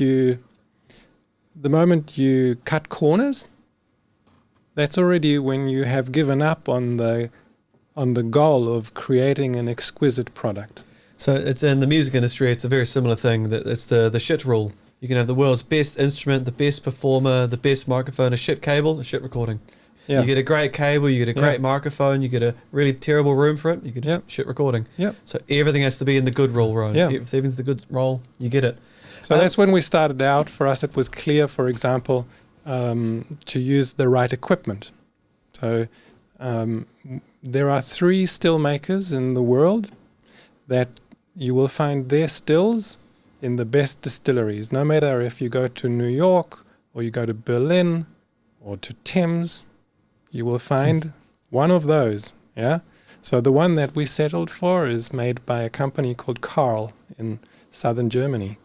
you cut corners, that's already when you have given up on the goal of creating an exquisite product. So it's in the music industry, it's a very similar thing. That it's the shit rule. You can have the world's best instrument, the best performer, the best microphone, a shit cable, a shit recording. Yeah. You get a great cable, you get a great microphone, you get a really terrible room for it, you get a shit recording. Yep. So everything has to be in the good roll, right? Yeah. If everything's the good roll, you get it. So that's when we started out. For us, it was clear, for example, to use the right equipment. So there are 3 still makers in the world that you will find their stills in the best distilleries. No matter if you go to New York or you go to Berlin or to Thames, you will find one of those. Yeah. So the one that we settled for is made by a company called Carl in southern Germany.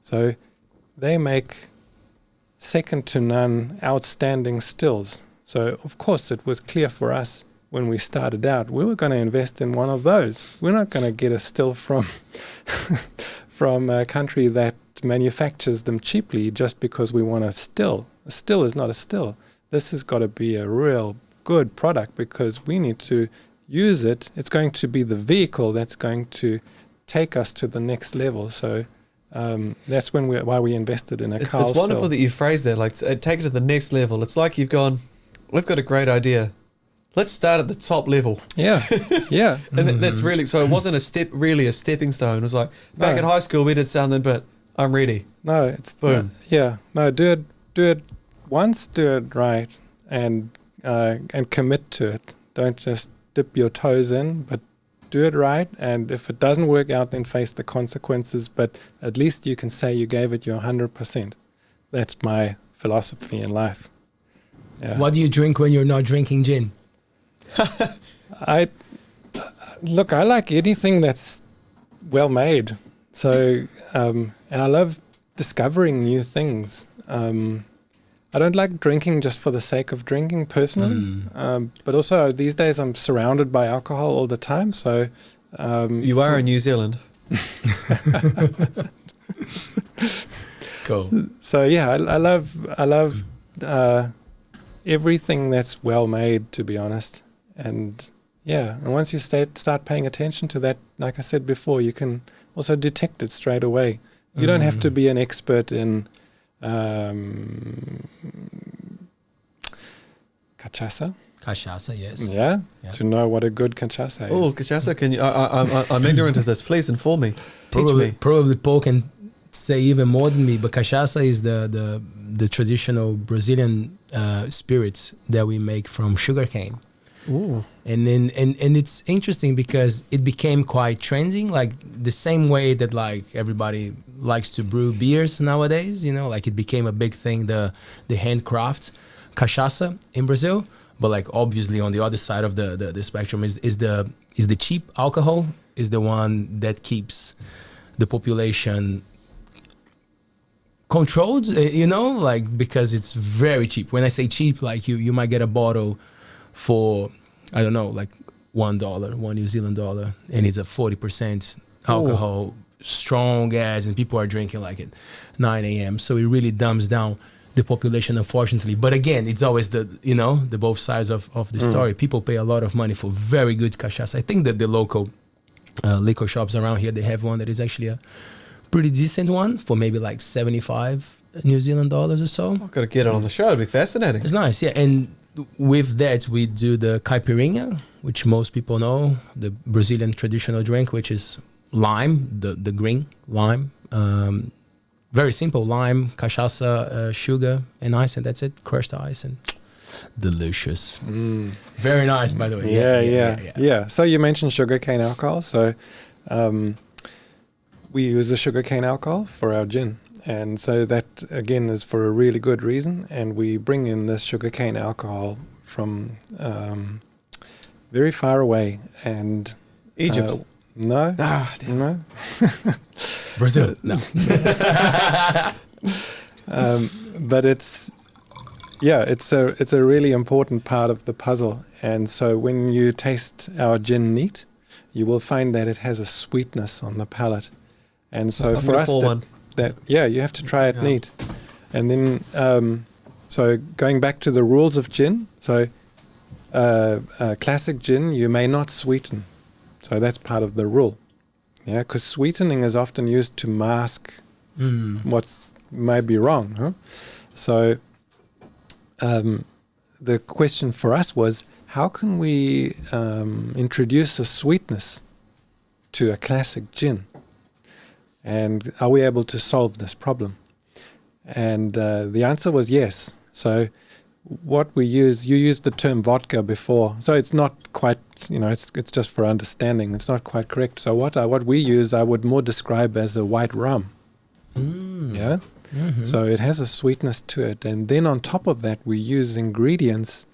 So they make second to none outstanding stills. So of course it was clear for us when we started out, we were going to invest in one of those. We're not going to get a still from a country that manufactures them cheaply just because we want a still. A still is not a still. This has got to be a real good product because we need to use it. It's going to be the vehicle that's going to take us to the next level. So that's why we invested in a Carl still. It's wonderful that you phrase that, like take it to the next level. It's like you've gone, we've got a great idea. Let's start at the top level. Yeah, yeah. And that's really, so it wasn't a stepping stone. It was like, back at high school we did something, but I'm ready. No, it's Boom. No, do it once, do it right, and commit to it. Don't just dip your toes in, but do it right. And if it doesn't work out, then face the consequences. But at least you can say you gave it your 100%. That's my philosophy in life. Yeah. What do you drink when you're not drinking gin? I like anything that's well made. So, and I love discovering new things. I don't like drinking just for the sake of drinking personally. But also these days I'm surrounded by alcohol all the time. So, You are in New Zealand. Cool. So yeah, I love everything that's well made, to be honest. And yeah, and once you start paying attention to that, like I said before, you can also detect it straight away. You don't have to be an expert in cachaça. Cachaça, yes. Yeah, Yeah. to know what a good cachaça is. Oh, cachaça, can you? I'm ignorant of this. Please inform me. Teach me. Probably Paul can say even more than me, but cachaça is the traditional Brazilian spirits that we make from sugarcane. Ooh. And then and it's interesting because it became quite trending, like the same way that like everybody likes to brew beers nowadays, you know, like it became a big thing, the handcraft cachaça in Brazil. But like obviously on the other side of the spectrum is the cheap alcohol, is the one that keeps the population controlled, you know, like because it's very cheap. When I say cheap, like you might get a bottle for, I don't know, like $1, $1 New Zealand dollar, and it's a 40% alcohol, strong as, and people are drinking like at 9 a.m. So it really dumbs down the population, unfortunately. But again, it's always the both sides of the story. People pay a lot of money for very good cachaça. I think that the local liquor shops around here, they have one that is actually a pretty decent one for maybe like 75 New Zealand dollars or so. I've got to get it on the show. It'd be fascinating. It's nice, yeah. And with that, we do the caipirinha, which most people know, the Brazilian traditional drink, which is lime, the green lime. Very simple, lime, cachaça, sugar, and ice, and that's it. Crushed ice, and delicious. Very nice, by the way. Yeah. So you mentioned sugarcane alcohol. So we use a sugarcane alcohol for our gin. And so that, again, is for a really good reason. And we bring in this sugarcane alcohol from very far away. And Egypt. No. Ah, damn. No. Brazil. No. But it's a really important part of the puzzle. And so when you taste our gin neat, you will find that it has a sweetness on the palate. And so for us, you have to try it neat. And then, so going back to the rules of gin, so classic gin, you may not sweeten. So that's part of the rule. Yeah, because sweetening is often used to mask what's might be wrong. Huh? So the question for us was, how can we introduce a sweetness to a classic gin? And are we able to solve this problem? And the answer was yes. So what we use, you used the term vodka before, so it's not quite, it's just for understanding. It's not quite correct. So what we use, I would more describe as a white rum. Yeah. Mm-hmm. So it has a sweetness to it, and then on top of that, we use ingredients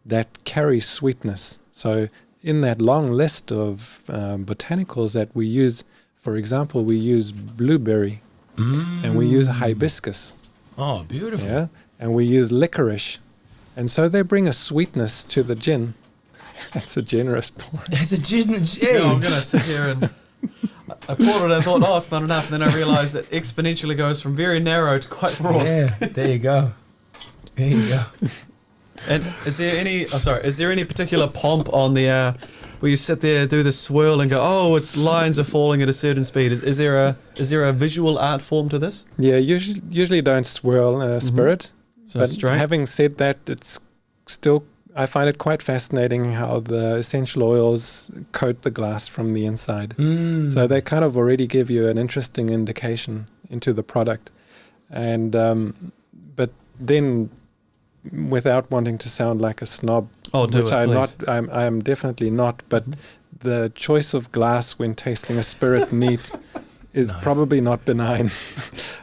that carry sweetness. So in that long list of botanicals that we use, for example, we use blueberry, and we use hibiscus. Oh, beautiful. Yeah, and we use licorice. And so they bring a sweetness to the gin. That's a generous pour. It's a gin. Yeah, I'm going to sit here and I poured it and I thought, oh, it's not enough. And then I realized that exponentially goes from very narrow to quite broad. Yeah, there you go. There you go. And is there any particular pomp on the, where you sit there, do the swirl and go, oh, its lines are falling at a certain speed? Is there a visual art form to this? Yeah, usually don't swirl spirit. So but straight. Having said that, it's still, I find it quite fascinating how the essential oils coat the glass from the inside. So they kind of already give you an interesting indication into the product, and but then, without wanting to sound like a snob, which I'm not, I am definitely not, but the choice of glass when tasting a spirit neat is probably not benign.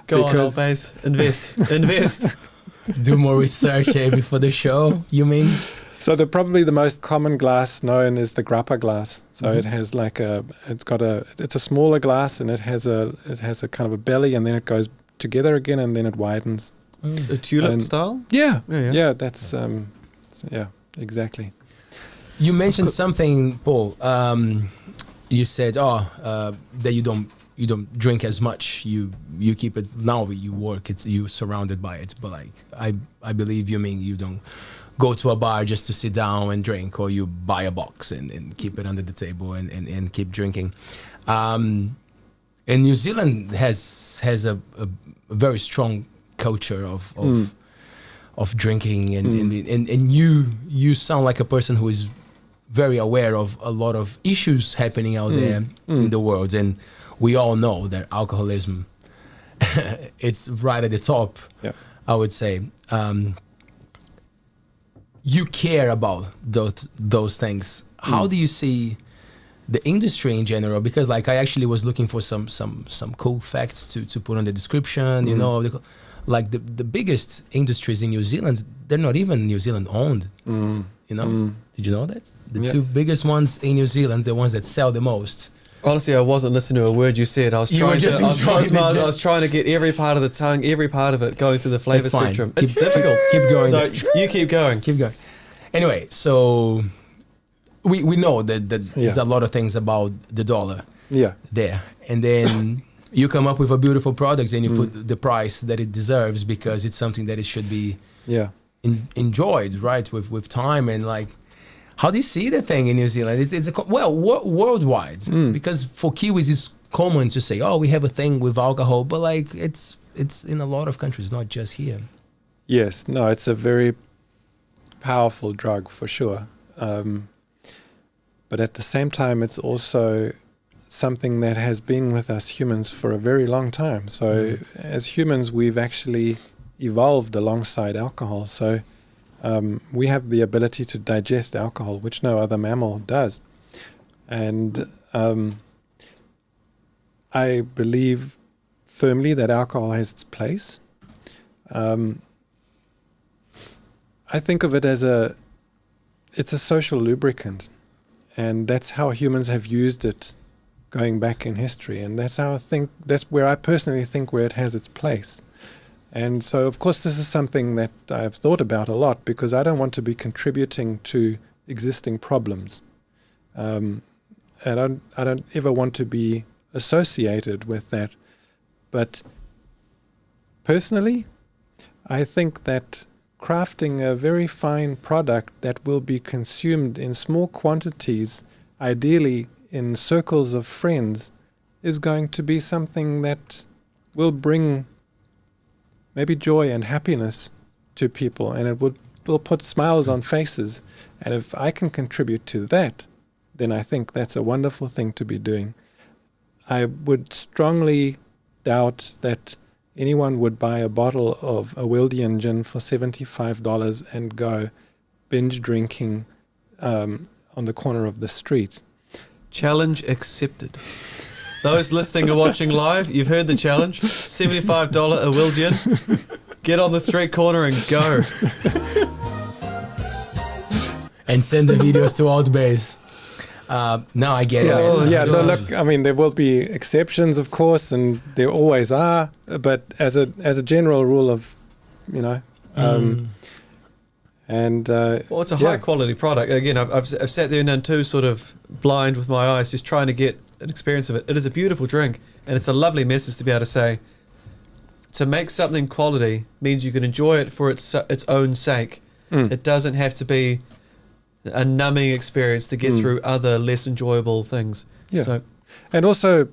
Go on, ALTBAYS. Invest. Do more research before the show, you mean? So probably the most common glass known is the grappa glass. So it has like it's a smaller glass, and it has a kind of a belly, and then it goes together again, and then it widens. A tulip style? Yeah, that's exactly. You mentioned something, Paul. You said, that you don't drink as much. You keep it now. You work. You surrounded by it. But like I believe you mean you don't go to a bar just to sit down and drink, or you buy a box and keep it under the table and keep drinking. And New Zealand has a very strong culture of drinking, and you sound like a person who is very aware of a lot of issues happening out there in the world, and we all know that alcoholism it's right at the top. I would say you care about those things. How do you see the industry in general? Because like I actually was looking for some cool facts to put on the description, you know, like the biggest industries in New Zealand, they're not even New Zealand owned, you know? Did you know that? The two biggest ones in New Zealand, the ones that sell the most. Honestly, I wasn't listening to a word you said. I was trying to get every part of the tongue, every part of it going to the flavor spectrum. It's difficult. Keep going. So you keep going. Keep going. Anyway, so we know that there's a lot of things about the dollar there. And then you come up with a beautiful product and you put the price that it deserves, because it's something that it should be enjoyed, right, with time. And like, how do you see the thing in New Zealand? Worldwide, because for Kiwis it's common to say, oh, we have a thing with alcohol, but like it's in a lot of countries, not just here. Yes, no, it's a very powerful drug for sure. But at the same time, it's also something that has been with us humans for a very long time. So as humans, we've actually evolved alongside alcohol. So we have the ability to digest alcohol, which no other mammal does. And I believe firmly that alcohol has its place. I think of it as it's a social lubricant, and that's how humans have used it going back in history. And that's where I personally think where it has its place. And so, of course, this is something that I've thought about a lot, because I don't want to be contributing to existing problems. And I don't ever want to be associated with that. But personally, I think that crafting a very fine product that will be consumed in small quantities, ideally in circles of friends, is going to be something that will bring maybe joy and happiness to people, and it will put smiles on faces. And if I can contribute to that, then I think that's a wonderful thing to be doing. I would strongly doubt that anyone would buy a bottle of Awildian gin for $75 and go binge drinking on the corner of the street. Challenge accepted. Those listening or watching live, you've heard the challenge. $75 Awildian. Get on the street corner and go. And send the videos to ALTBAYS. Now I get it. Look, I mean, there will be exceptions, of course, and there always are. But as a general rule of, it's a high quality product. Again, I've sat there and done two sort of blind with my eyes, just trying to get an experience of it. It is a beautiful drink, and it's a lovely message to be able to say, to make something quality means you can enjoy it for its own sake. It doesn't have to be a numbing experience to get through other less enjoyable things. Yeah. So, and also,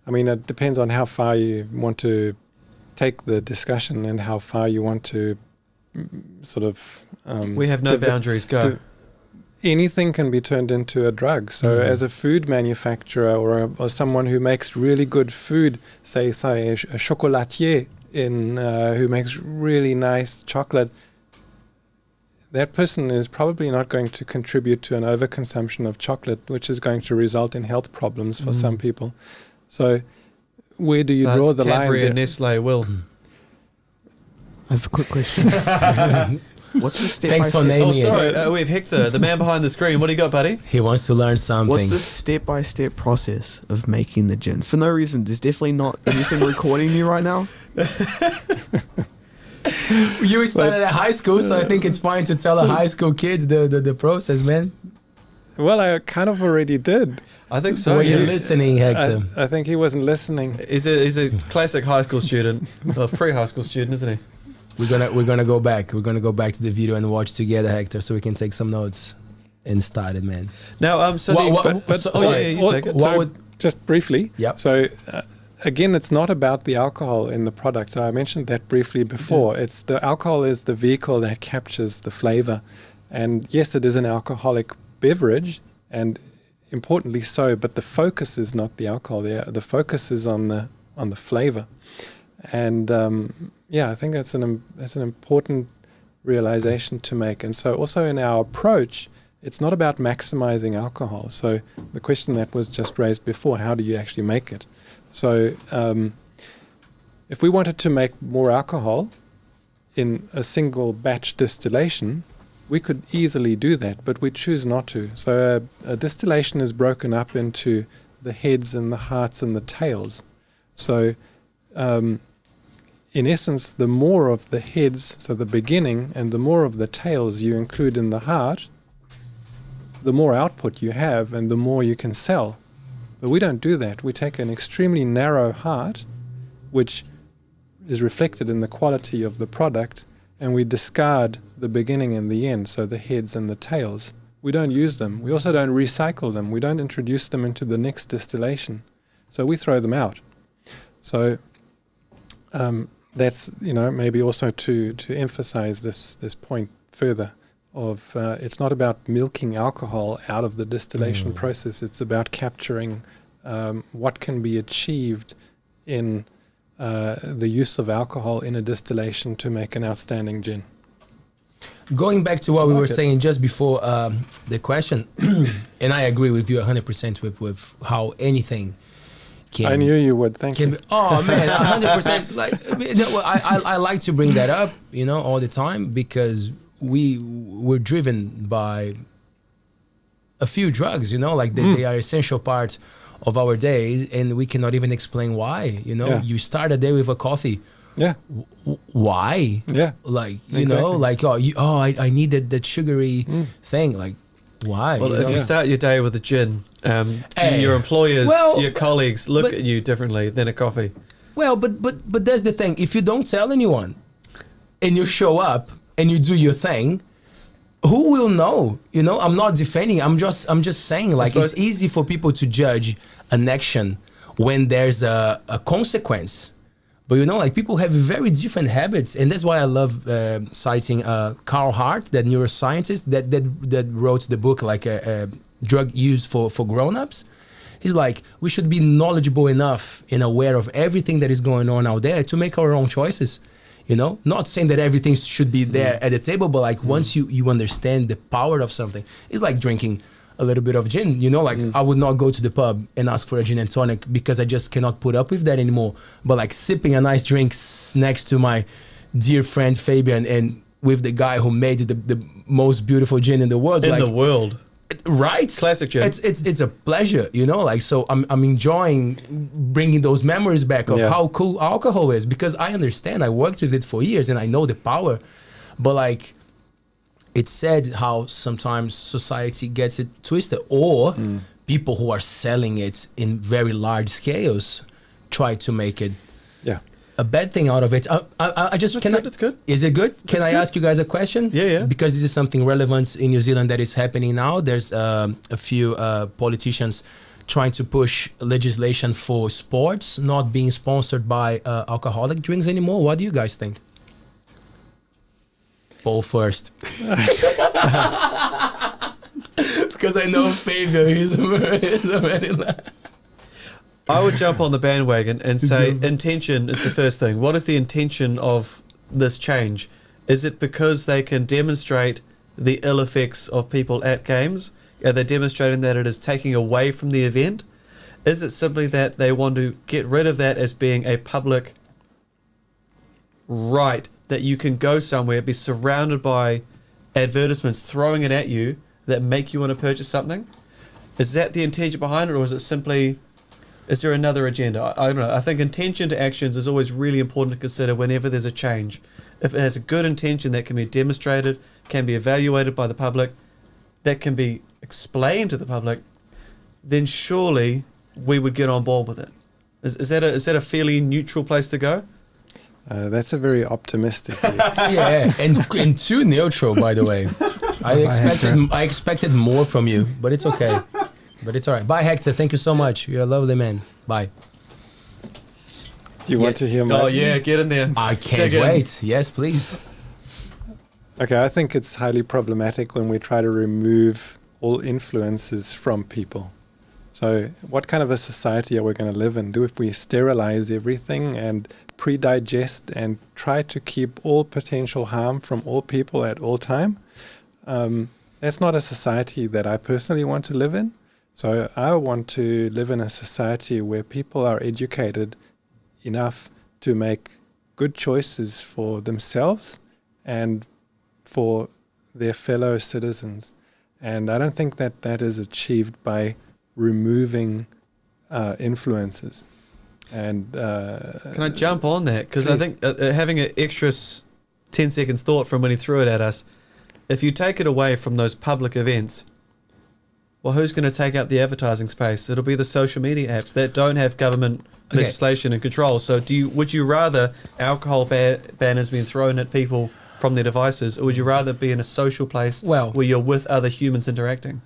I mean, it depends on how far you want to take the discussion and how far you want to sort of... we have no boundaries, go. anything can be turned into a drug. So as a food manufacturer or someone who makes really good food, say a chocolatier who makes really nice chocolate, that person is probably not going to contribute to an overconsumption of chocolate, which is going to result in health problems for some people. So where do you draw the line? Cadbury there? and Nestle will. I have a quick question. What's the step Thanks by for step? naming Oh, it. sorry. We have Hector, the man behind the screen. What do you got, buddy? He wants to learn something. What's the step-by-step process of making the gin? For no reason, there's definitely not anything recording you right now. You started at high school, so I think it's fine to tell the high school kids the process, man. Well, I kind of already did. I think so. Were you yeah. listening, Hector? I think he wasn't listening. He's a classic high school student, or pre-high school student, isn't he? We're gonna go back. We're gonna go back to the video and watch together, Hector, so we can take some notes and start it, man. Now, Just briefly. Yep. So again, it's not about the alcohol in the product. So I mentioned that briefly before. It's the alcohol is the vehicle that captures the flavor, and yes, it is an alcoholic beverage, and importantly so. But the focus is not the alcohol. The focus is on the flavor, and I think that's an important realization to make. And so also in our approach, it's not about maximizing alcohol. So the question that was just raised before, how do you actually make it? So if we wanted to make more alcohol in a single batch distillation, we could easily do that, but we choose not to. So a distillation is broken up into the heads and the hearts and the tails. So in essence, the more of the heads, so the beginning, and the more of the tails you include in the heart, the more output you have and the more you can sell. But we don't do that. We take an extremely narrow heart, which is reflected in the quality of the product, and we discard the beginning and the end, so the heads and the tails. We don't use them. We also don't recycle them. We don't introduce them into the next distillation. So we throw them out. So that's, maybe also to emphasize this point further of it's not about milking alcohol out of the distillation process. It's about capturing what can be achieved in the use of alcohol in a distillation to make an outstanding gin. Going back to what we were saying just before the question, and I agree with you 100% with how anything can... I knew you would. Thank you. Oh, man, 100%. I like to bring that up, all the time, because we're driven by a few drugs, they are essential parts of our day, and we cannot even explain why. You start a day with a coffee. Yeah. Why? Yeah. I needed that sugary thing. Like, why? Well, if you start your day with a gin, your employers, your colleagues look at you differently than a coffee. Well, but that's the thing. If you don't tell anyone, and you show up and you do your thing, who will know? I'm not defending. I'm just saying, it's easy for people to judge an action when there's a consequence. But people have very different habits, and that's why I love citing Carl Hart, that neuroscientist that wrote the book a drug use for grown-ups. He's like, we should be knowledgeable enough and aware of everything that is going on out there to make our own choices. Not saying that everything should be there at the table, but once you understand the power of something, it's like drinking a little bit of gin, I would not go to the pub and ask for a gin and tonic because I just cannot put up with that anymore. But sipping a nice drink next to my dear friend Fabian and with the guy who made the most beautiful gin in the world. The world. Right? Classic gin. It's a pleasure, so I'm enjoying bringing those memories back of how cool alcohol is, because I understand. I worked with it for years and I know the power, but it's sad how sometimes society gets it twisted, or people who are selling it in very large scales try to make it a bad thing out of it. That's good. Is it good? Can I ask you guys a question? Yeah. Because this is something relevant in New Zealand that is happening now. There's a few politicians trying to push legislation for sports not being sponsored by alcoholic drinks anymore. What do you guys think? Paul first. because I know Fabian. He's already laughing. I would jump on the bandwagon and say intention is the first thing. What is the intention of this change? Is it because they can demonstrate the ill effects of people at games? Are they demonstrating that it is taking away from the event? Is it simply that they want to get rid of that as being a public right, that you can go somewhere, be surrounded by advertisements throwing it at you that make you want to purchase something? Is that the intention behind it, or is it simply... Is there another agenda? I don't know. I think intention to actions is always really important to consider whenever there's a change. If it has a good intention that can be demonstrated, can be evaluated by the public, that can be explained to the public, then surely we would get on board with it. Is that a fairly neutral place to go? That's a very optimistic view. Yeah, and too neutral, by the way. I expected more from you, but it's okay. But it's all right. Bye, Hector. Thank you so much. You're a lovely man. Bye. Do you want to hear my... Oh, yeah, get in there. I can't wait. Yes, please. Okay, I think it's highly problematic when we try to remove all influences from people. So what kind of a society are we going to live in? Do if we sterilize everything and pre-digest and try to keep all potential harm from all people at all time? That's not a society that I personally want to live in. So I want to live in a society where people are educated enough to make good choices for themselves and for their fellow citizens. And I don't think that that is achieved by removing influences. And can I jump on that? Because I think having an extra 10 seconds thought from when he threw it at us, if you take it away from those public events, well, who's going to take up the advertising space? It'll be the social media apps that don't have government legislation and control. So would you rather alcohol banners being thrown at people from their devices, or would you rather be in a social place where you're with other humans interacting?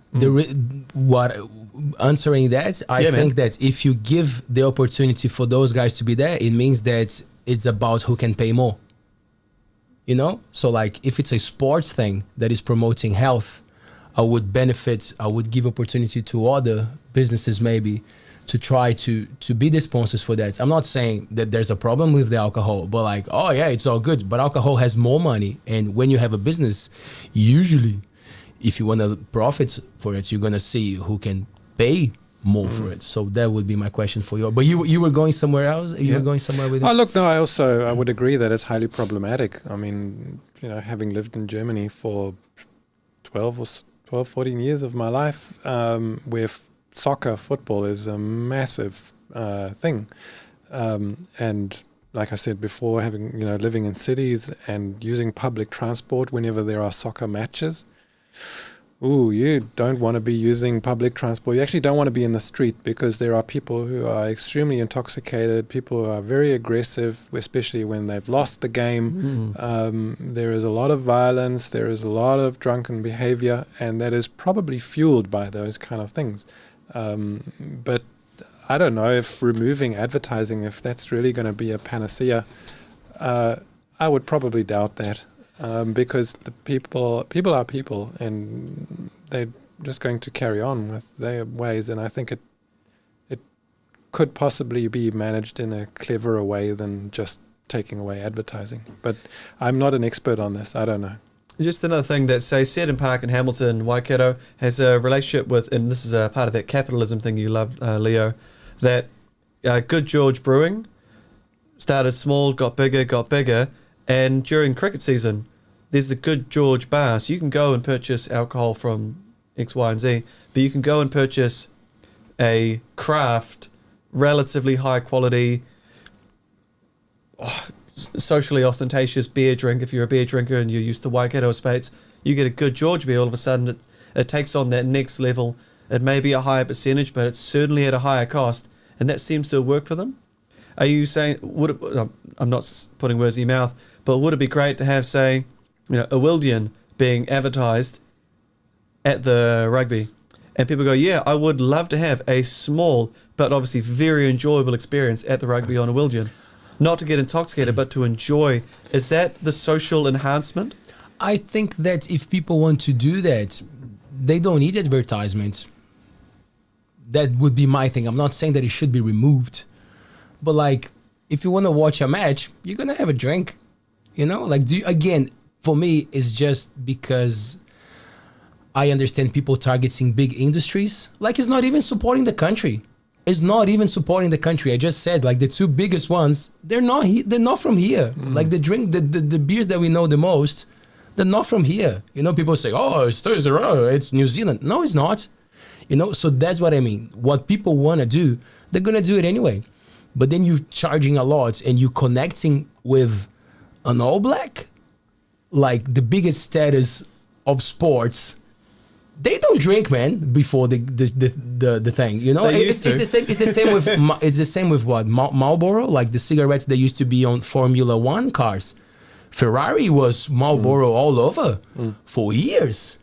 Answering that, I think that if you give the opportunity for those guys to be there, it means that it's about who can pay more. You know? So like if it's a sports thing that is promoting health, I would give opportunity to other businesses maybe to try to be the sponsors for that. I'm not saying that there's a problem with the alcohol, but like, oh yeah, it's all good. But alcohol has more money. And when you have a business, usually if you want to profit for it, you're going to see who can pay more for it. So that would be my question for you. But you were going somewhere else? You were going somewhere with it? Oh, look, no, I would agree that it's highly problematic. I mean, having lived in Germany for 12, 14 years of my life, where football is a massive thing. And like I said before, living in cities and using public transport whenever there are soccer matches, you don't want to be using public transport. You actually don't want to be in the street because there are people who are extremely intoxicated, people who are very aggressive, especially when they've lost the game. There is a lot of violence, there is a lot of drunken behavior, and that is probably fueled by those kind of things. But I don't know if removing advertising, if that's really going to be a panacea. I would probably doubt that. Because the people are people, and they're just going to carry on with their ways. And I think it could possibly be managed in a cleverer way than just taking away advertising. But I'm not an expert on this. I don't know. Just another thing that, say, Seddon Park in Hamilton, Waikato, has a relationship with, and this is a part of that capitalism thing you love, Leo, that Good George Brewing started small, got bigger, and during cricket season, there's a Good George bar, so you can go and purchase alcohol from X, Y, and Z, but you can go and purchase a craft, relatively high quality, socially ostentatious beer drink. If you're a beer drinker and you're used to Waikato Spates, you get a Good George beer, all of a sudden it takes on that next level. It may be a higher percentage, but it's certainly at a higher cost, and that seems to work for them. Are you saying, I'm not putting words in your mouth, but would it be great to have, say, Awildian being advertised at the rugby, and people go, yeah, I would love to have a small but obviously very enjoyable experience at the rugby on Awildian, not to get intoxicated but to enjoy. Is that the social enhancement? I think that if people want to do that, they don't need advertisements. That would be my thing. I'm not saying that it should be removed, but like, if you want to watch a match, you're gonna have a drink, you know. Like, again, for me, it's just because I understand people targeting big industries. Like, it's not even supporting the country. It's not even supporting the country. I just said, like, the two biggest ones, they're not from here. Like, the beers that we know the most, they're not from here. You know, people say, oh, it's New Zealand. No, it's not. You know, so that's what I mean. What people want to do, they're going to do it anyway. But then you charging a lot and you connecting with an All Black, like the biggest status of sports. They don't drink, man, before the thing. You know, it's the same. It's the same with it's the same with what Marlboro, like the cigarettes that used to be on Formula One cars. Ferrari was Marlboro all over for years.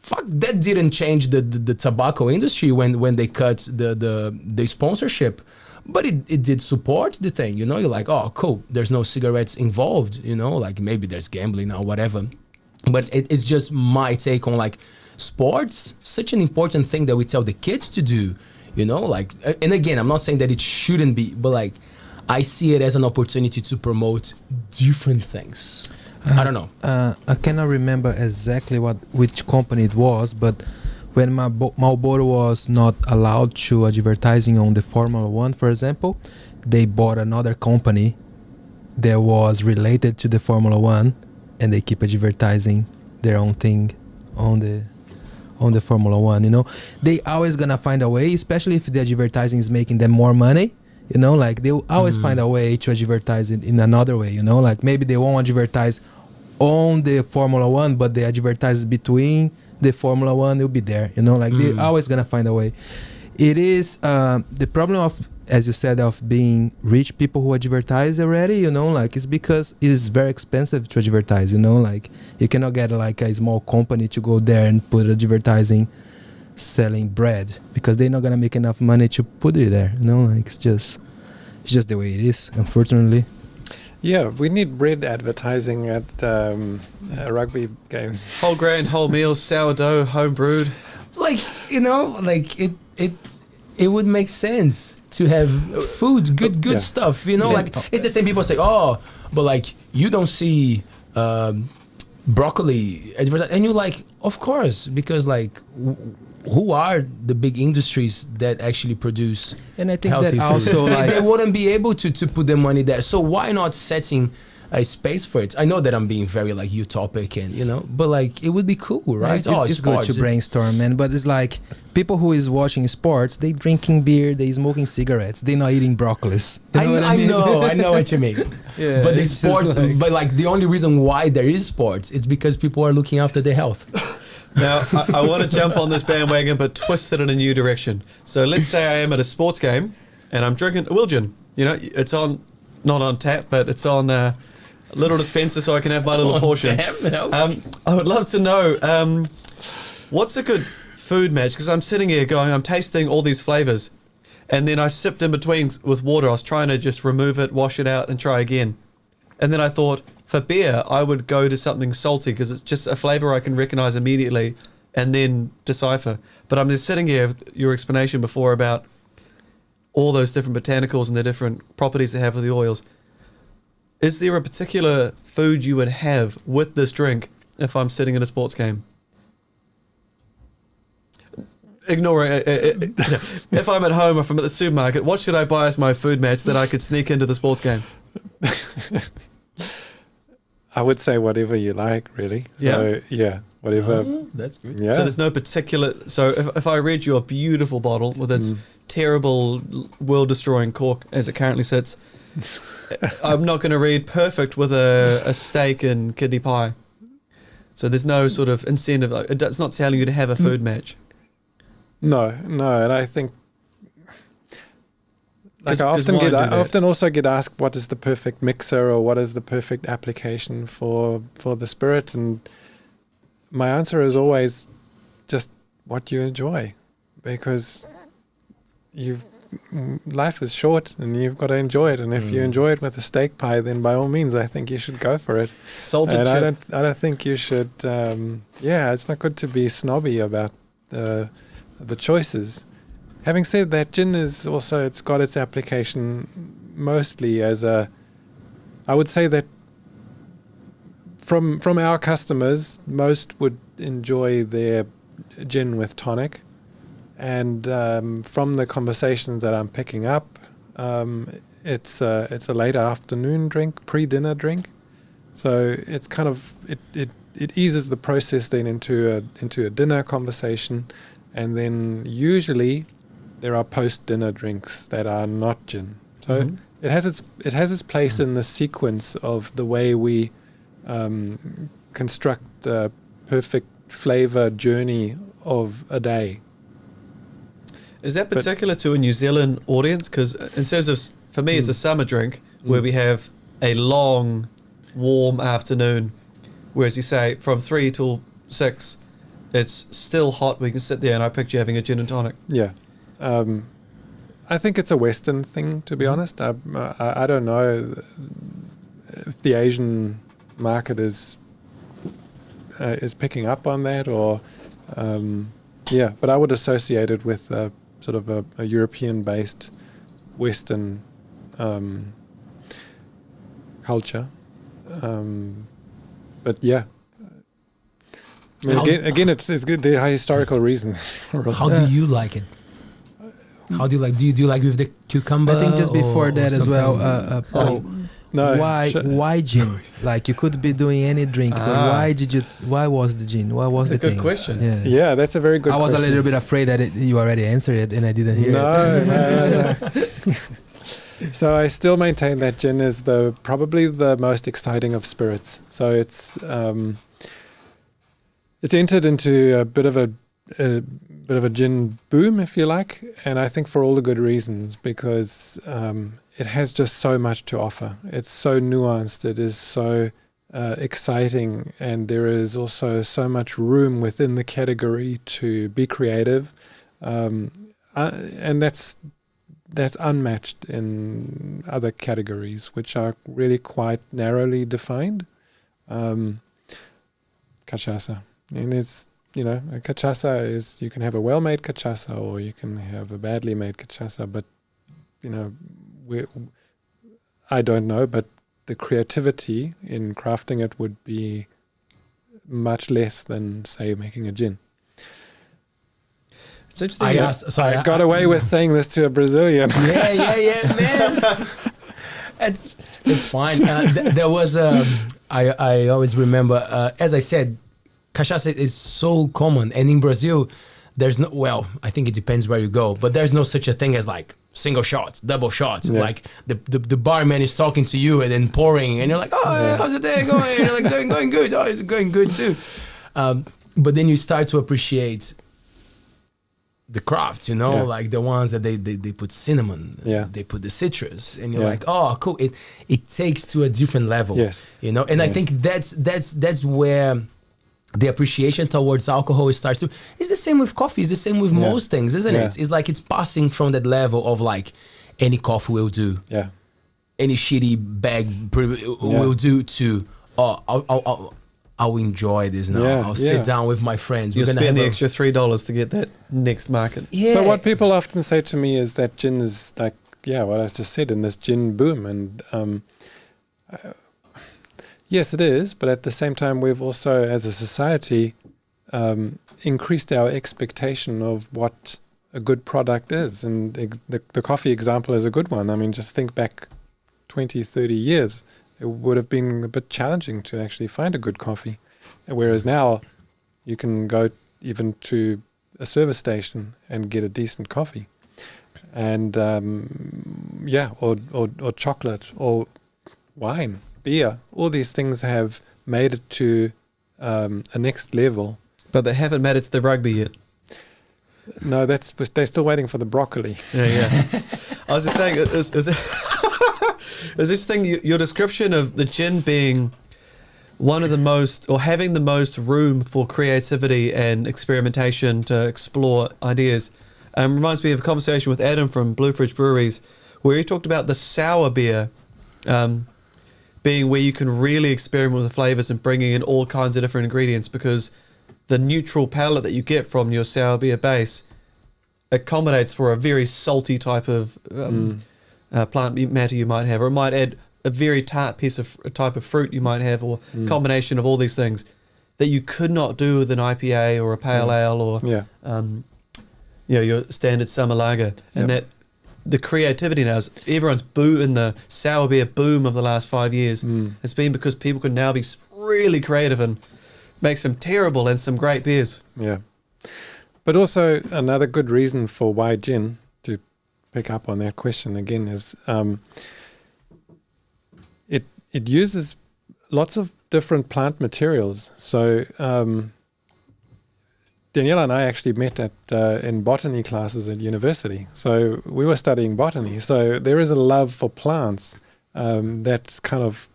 Fuck, that didn't change the tobacco industry when they cut the sponsorship, but it did support the thing. You know, you're like, oh, cool. There's no cigarettes involved. You know, like maybe there's gambling or whatever, but it's just my take on like sports. Such an important thing that we tell the kids to do. You know, like, and again, I'm not saying that it shouldn't be, but like, I see it as an opportunity to promote different things. I don't know. I cannot remember exactly which company it was, but when Marlboro was not allowed to advertising on the Formula One, for example, they bought another company that was related to the Formula One, and they keep advertising their own thing on the Formula One. You know, they always gonna find a way, especially if the advertising is making them more money. You know, like they will always find a way to advertise it in another way. You know, like maybe they won't advertise on the Formula One, but they advertise between the Formula One. It'll be there. You know, like they're always gonna find a way. It is the problem of, as you said, of being rich people who advertise already. You know, like it's because it is very expensive to advertise. You know, like you cannot get like a small company to go there and put advertising selling bread, because they're not gonna make enough money to put it there. You know, like it's just the way it is, unfortunately. Yeah, we need bread advertising at rugby games. Whole grain, whole meals, sourdough, home brewed. Like, you know, like it would make sense to have food, good stuff. You know, like it's the same people say, oh, but like you don't see broccoli advertised, and you're like, of course, because like who are the big industries that actually produce and I think healthy that food? also like they wouldn't be able to put the money there. So why not setting a space for it? I know that I'm being very like utopic and you know, but like it would be cool, right? It's good to brainstorm, man. But it's like people who is watching sports, they drinking beer, they smoking cigarettes, they not eating broccolis. You know what I mean? I know what you mean. Yeah, but the it's just sports, like- but like the only reason why there is sports, it's because people are looking after their health. Now, I want to jump on this bandwagon, but twist it in a new direction. So let's say I am at a sports game and I'm drinking Awildian. You know, it's on, not on tap, but it's on a little dispenser so I can have my little portion. I would love to know what's a good food match, because I'm sitting here going, I'm tasting all these flavors, and then I sipped in between with water. I was trying to just remove it, wash it out, and try again. And then I thought, for beer, I would go to something salty because it's just a flavor I can recognize immediately and then decipher. But I'm just sitting here with your explanation before about all those different botanicals and the different properties they have with the oils. Is there a particular food you would have with this drink if I'm sitting at a sports game? Ignore it. If I'm at home or if I'm at the supermarket, what should I buy as my food match that I could sneak into the sports game? I would say whatever you like, really. Yeah. So, yeah, whatever. That's good. Yeah. So there's no particular... So if I read your beautiful bottle with its terrible, world-destroying cork as it currently sits, I'm not going to read perfect with a steak and kidney pie. So there's no sort of incentive. It's not telling you to have a food match. No, and I think... Like I 'Cause often wine get, do I that. often also get asked, what is the perfect mixer or what is the perfect application for the spirit? And my answer is always just what you enjoy, because life is short and you've got to enjoy it. And if you enjoy it with a steak pie, then by all means, I think you should go for it. Salted And chip. I don't think you should. It's not good to be snobby about the choices. Having said that, gin is also, it's got its application mostly as I would say that from our customers, most would enjoy their gin with tonic. And from the conversations that I'm picking up, it's a late afternoon drink, pre-dinner drink. So it's kind of it eases the process then into a dinner conversation, and then usually there are post-dinner drinks that are not gin. So it has its place in the sequence of the way we construct a perfect flavor journey of a day. Is that particular to a New Zealand audience? Because in terms of, for me, it's a summer drink where we have a long, warm afternoon, whereas you say from 3 till 6, it's still hot. We can sit there, and I picture having a gin and tonic. Yeah. I think it's a Western thing, to be honest. I don't know if the Asian market is picking up on that, or but I would associate it with sort of a European-based Western culture. But yeah, I mean, again, it's good. There are historical reasons. How do you like it? How do you like? Do you like with the cucumber? I think just before that as well. No, why gin? Like, you could be doing any drink, but why was the gin? What was That's the a thing? good question. Yeah, that's a very good question. I was a little bit afraid that you already answered it and I didn't hear it. No. So I still maintain that gin is probably the most exciting of spirits. So it's entered into a bit of a gin boom, if you like, and I think for all the good reasons, because it has just so much to offer. It's so nuanced. It is so exciting, and there is also so much room within the category to be creative, and that's unmatched in other categories, which are really quite narrowly defined. Cachaça, and it's, a cachaça is, you can have a well-made cachaça or you can have a badly made cachaça, but I don't know, but the creativity in crafting it would be much less than, say, making a gin. It's interesting. I got away with saying this to a Brazilian. Yeah, man. It's fine. There was I always remember, as I said, cachaça is so common, and in Brazil, there's no. Well, I think it depends where you go, but there's no such a thing as like single shots, double shots. Yeah. Like the barman is talking to you and then pouring, and you're like, oh, how's the day going? And you're like, going good. Oh, it's going good too. But then you start to appreciate the crafts, like the ones that they put cinnamon, they put the citrus, and you're like, oh, cool. It takes to a different level, yes, and I think that's where the appreciation towards alcohol starts to. It's the same with coffee. It's the same with most things, isn't it? It's like it's passing from that level of like any coffee will do, any shitty bag will do, to I'll enjoy this now. I'll sit down with my friends. You'll spend the extra $3 to get that next market. So what people often say to me is that gin is like, what I just said, in this gin boom. And yes, it is. But at the same time, we've also, as a society, increased our expectation of what a good product is. And the coffee example is a good one. I mean, just think back 20, 30 years. It would have been a bit challenging to actually find a good coffee. Whereas now you can go even to a service station and get a decent coffee. And or chocolate or wine, beer. All these things have made it to a next level. But they haven't made it to the rugby yet. No, they're still waiting for the broccoli. Yeah. I was just saying, it's interesting, your description of the gin being one of the most, or having the most room for creativity and experimentation to explore ideas. Reminds me of a conversation with Adam from Blue Fridge Breweries, where he talked about the sour beer being where you can really experiment with the flavors and bringing in all kinds of different ingredients, because the neutral palate that you get from your sour beer base accommodates for a very salty type of plant matter you might have, or it might add a very tart type of fruit you might have, or combination of all these things that you could not do with an IPA or a pale ale or your standard summer lager. And that the creativity now is everyone's in the sour beer boom of the last 5 years has been because people can now be really creative and make some terrible and some great beers. Yeah. But also another good reason for why gin, to pick up on that question again, is it uses lots of different plant materials. So Daniela and I actually met in botany classes at university. So we were studying botany. So there is a love for plants that's kind of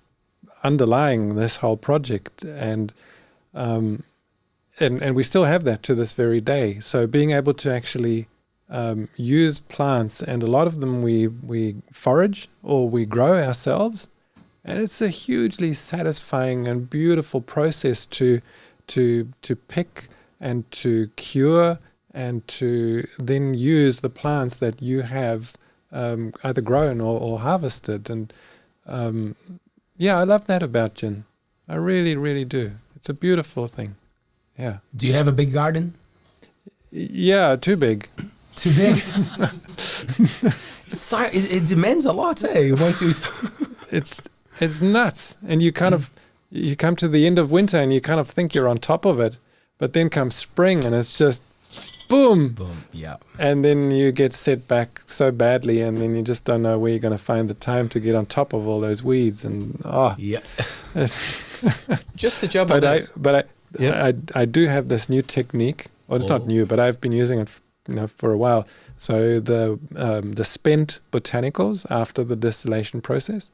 underlying this whole project, and we still have that to this very day. So being able to actually use plants, and a lot of them we forage or we grow ourselves, and it's a hugely satisfying and beautiful process to pick and to cure and to then use the plants that you have either grown or harvested. And I love that about gin. I really, really do. It's a beautiful thing. Yeah. Do you have a big garden? Yeah, too big. Too big? It demands a lot, eh? Once you It's nuts. And you kind of, you come to the end of winter and you kind of think you're on top of it. But then comes spring and it's just boom. Boom, yeah. And then you get set back so badly, and then you just don't know where you're going to find the time to get on top of all those weeds. And yeah. Just to jump on that. I do have this new technique. Well, it's not new, but I've been using it for a while. So the spent botanicals after the distillation process,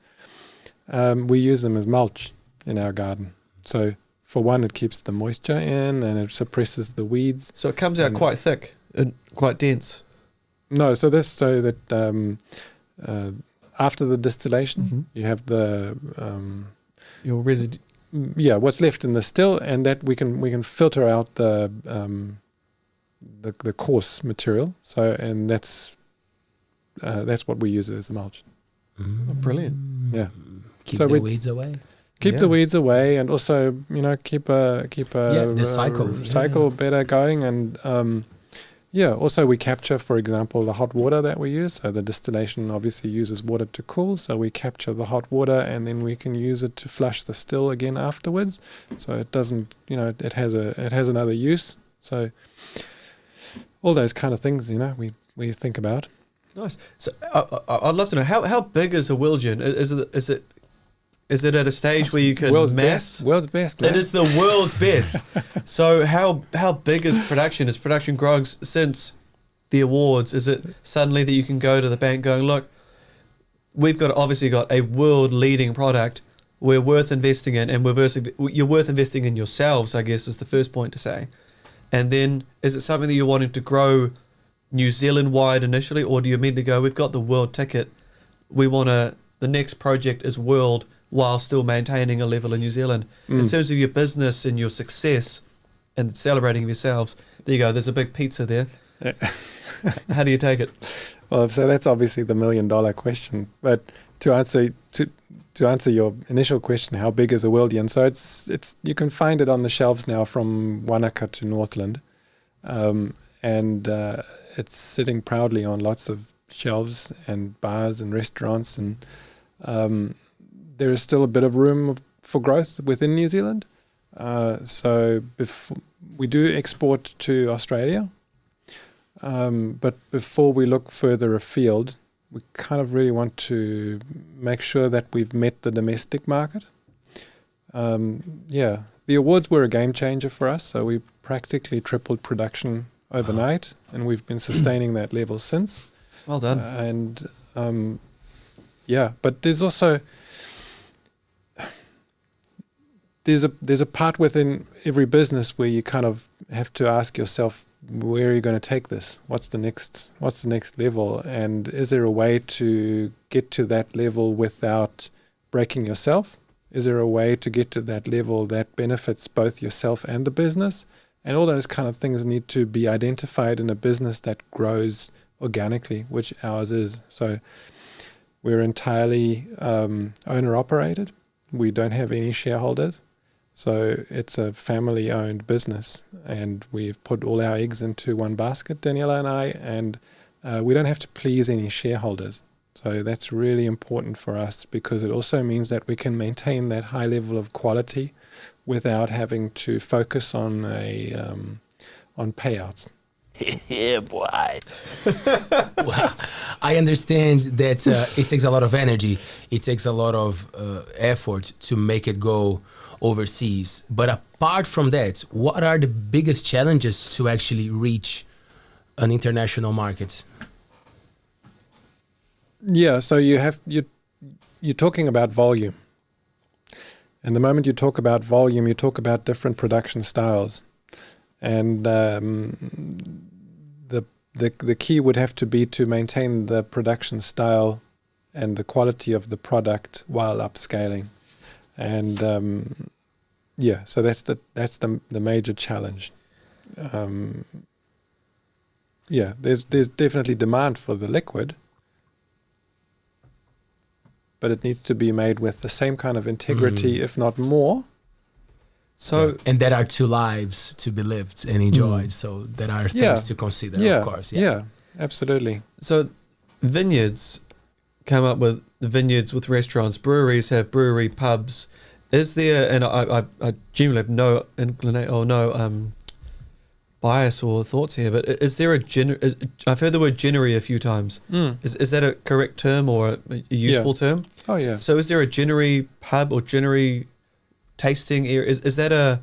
we use them as mulch in our garden. So for one, it keeps the moisture in and it suppresses the weeds. So it comes out quite thick and quite dense. No, so that after the distillation, you have the your residue. Yeah, what's left in the still, and that we can filter out the coarse material. So, and that's what we use as a mulch. Oh, brilliant. Yeah. Keep the weeds away. Keep the weeds away, and also keep a the cycle better going. And also we capture, for example, the hot water that we use. So the distillation obviously uses water to cool, so we capture the hot water and then we can use it to flush the still again afterwards. So it doesn't, it has another use. So all those kind of things, we think about. Nice. So I'd love to know how big is Awildian? Is it at a stage where you can world's best? Man. It is the world's best. So how big is production? Is production growing since the awards? Is it suddenly that you can go to the bank going, look, we've obviously got a world leading product. We're worth investing in, and you're worth investing in yourselves, I guess, is the first point to say. And then is it something that you're wanting to grow New Zealand wide initially, or do you mean to go, we've got the world ticket, the next project is world, while still maintaining a level in New Zealand? In terms of your business and your success and celebrating yourselves, there you go, there's a big pizza there. How do you take it? Well, so that's obviously the $1 million question. But to answer your initial question, how big is Awildian? So it's you can find it on the shelves now from Wanaka to Northland, and it's sitting proudly on lots of shelves and bars and restaurants, and there is still a bit of room for growth within New Zealand. So we do export to Australia, but before we look further afield, we kind of really want to make sure that we've met the domestic market. The awards were a game changer for us, so we practically tripled production overnight, and we've been sustaining that level since. Well done. But there's also there's a part within every business where you kind of have to ask yourself, where are you going to take this? What's the next level? And is there a way to get to that level without breaking yourself? Is there a way to get to that level that benefits both yourself and the business? And all those kind of things need to be identified in a business that grows organically, which ours is. So we're entirely owner-operated. We don't have any shareholders. So it's a family-owned business, and we've put all our eggs into one basket, Daniela and I, and we don't have to please any shareholders. So that's really important for us, because it also means that we can maintain that high level of quality without having to focus on on payouts. Yeah, boy. Wow. I understand that it takes a lot of energy. It takes a lot of effort to make it go overseas. But apart from that, what are the biggest challenges to actually reach an international market? Yeah, so you're talking about volume. And the moment you talk about volume, you talk about different production styles. And the key would have to be to maintain the production style and the quality of the product while upscaling. And so that's the major challenge. There's definitely demand for the liquid, but it needs to be made with the same kind of integrity, if not more. So And there are two lives to be lived and enjoyed. So there are things to consider, of course. Yeah, absolutely. So vineyards come up with vineyards with restaurants. Breweries have brewery pubs. Is there, and I genuinely have no inclination or no bias or thoughts here, but is there I've heard the word ginnery a few times. Is that a correct term or a useful term? Oh, yeah. So is there a ginnery pub or ginnery tasting area? Is that a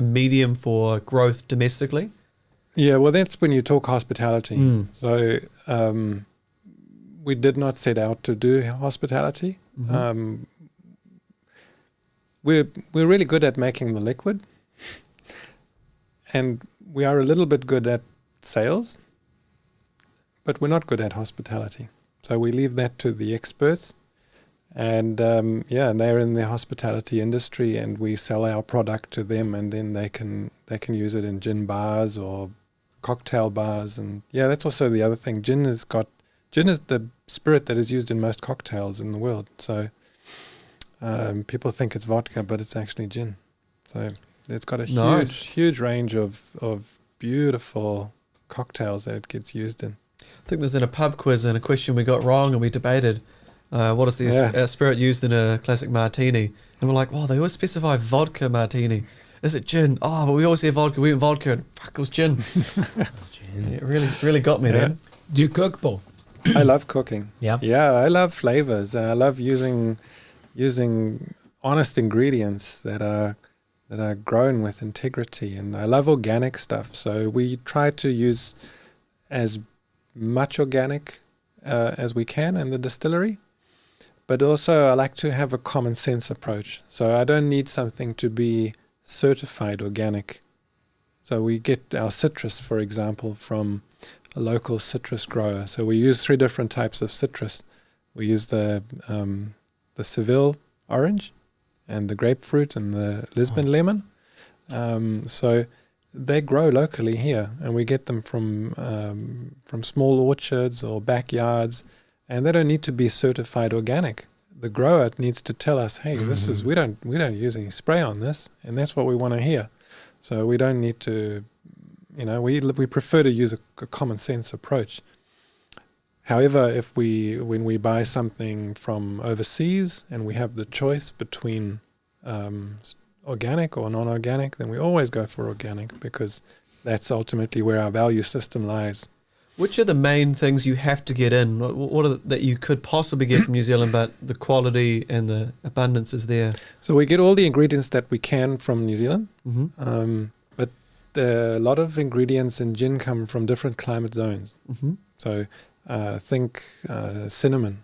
medium for growth domestically? Yeah, well, that's when you talk hospitality. So we did not set out to do hospitality. We're really good at making the liquid, and we are a little bit good at sales, but we're not good at hospitality. So we leave that to the experts. And and they're in the hospitality industry, and we sell our product to them, and then they can use it in gin bars or cocktail bars. And that's also the other thing. Gin is the spirit that is used in most cocktails in the world. So people think it's vodka, but it's actually gin. So it's got a huge range of beautiful cocktails that it gets used in. I think there's in a pub quiz and a question we got wrong, and we debated. What is the spirit used in a classic martini? And we're like, they always specify vodka martini. Is it gin? Oh, but we always say vodka. We went vodka, and fuck, it was gin. It really got me then. Do you cook, Paul? I love cooking. Yeah. Yeah, I love flavors. I love using honest ingredients that are grown with integrity, and I love organic stuff. So we try to use as much organic as we can in the distillery. But also I like to have a common sense approach. So I don't need something to be certified organic. So we get our citrus, for example, from a local citrus grower. So we use 3 different types of citrus. We use the Seville orange and the grapefruit and the Lisbon lemon. So they grow locally here, and we get them from small orchards or backyards. And they don't need to be certified organic. The grower needs to tell us, hey, this is we don't use any spray on this, and that's what we want to hear. So we don't need to, we prefer to use a common sense approach. However, when we buy something from overseas and we have the choice between organic or non-organic, then we always go for organic, because that's ultimately where our value system lies. Which are the main things you have to get in? What are that you could possibly get from New Zealand, but the quality and the abundance is there? So we get all the ingredients that we can from New Zealand, but a lot of ingredients in gin come from different climate zones. So think cinnamon.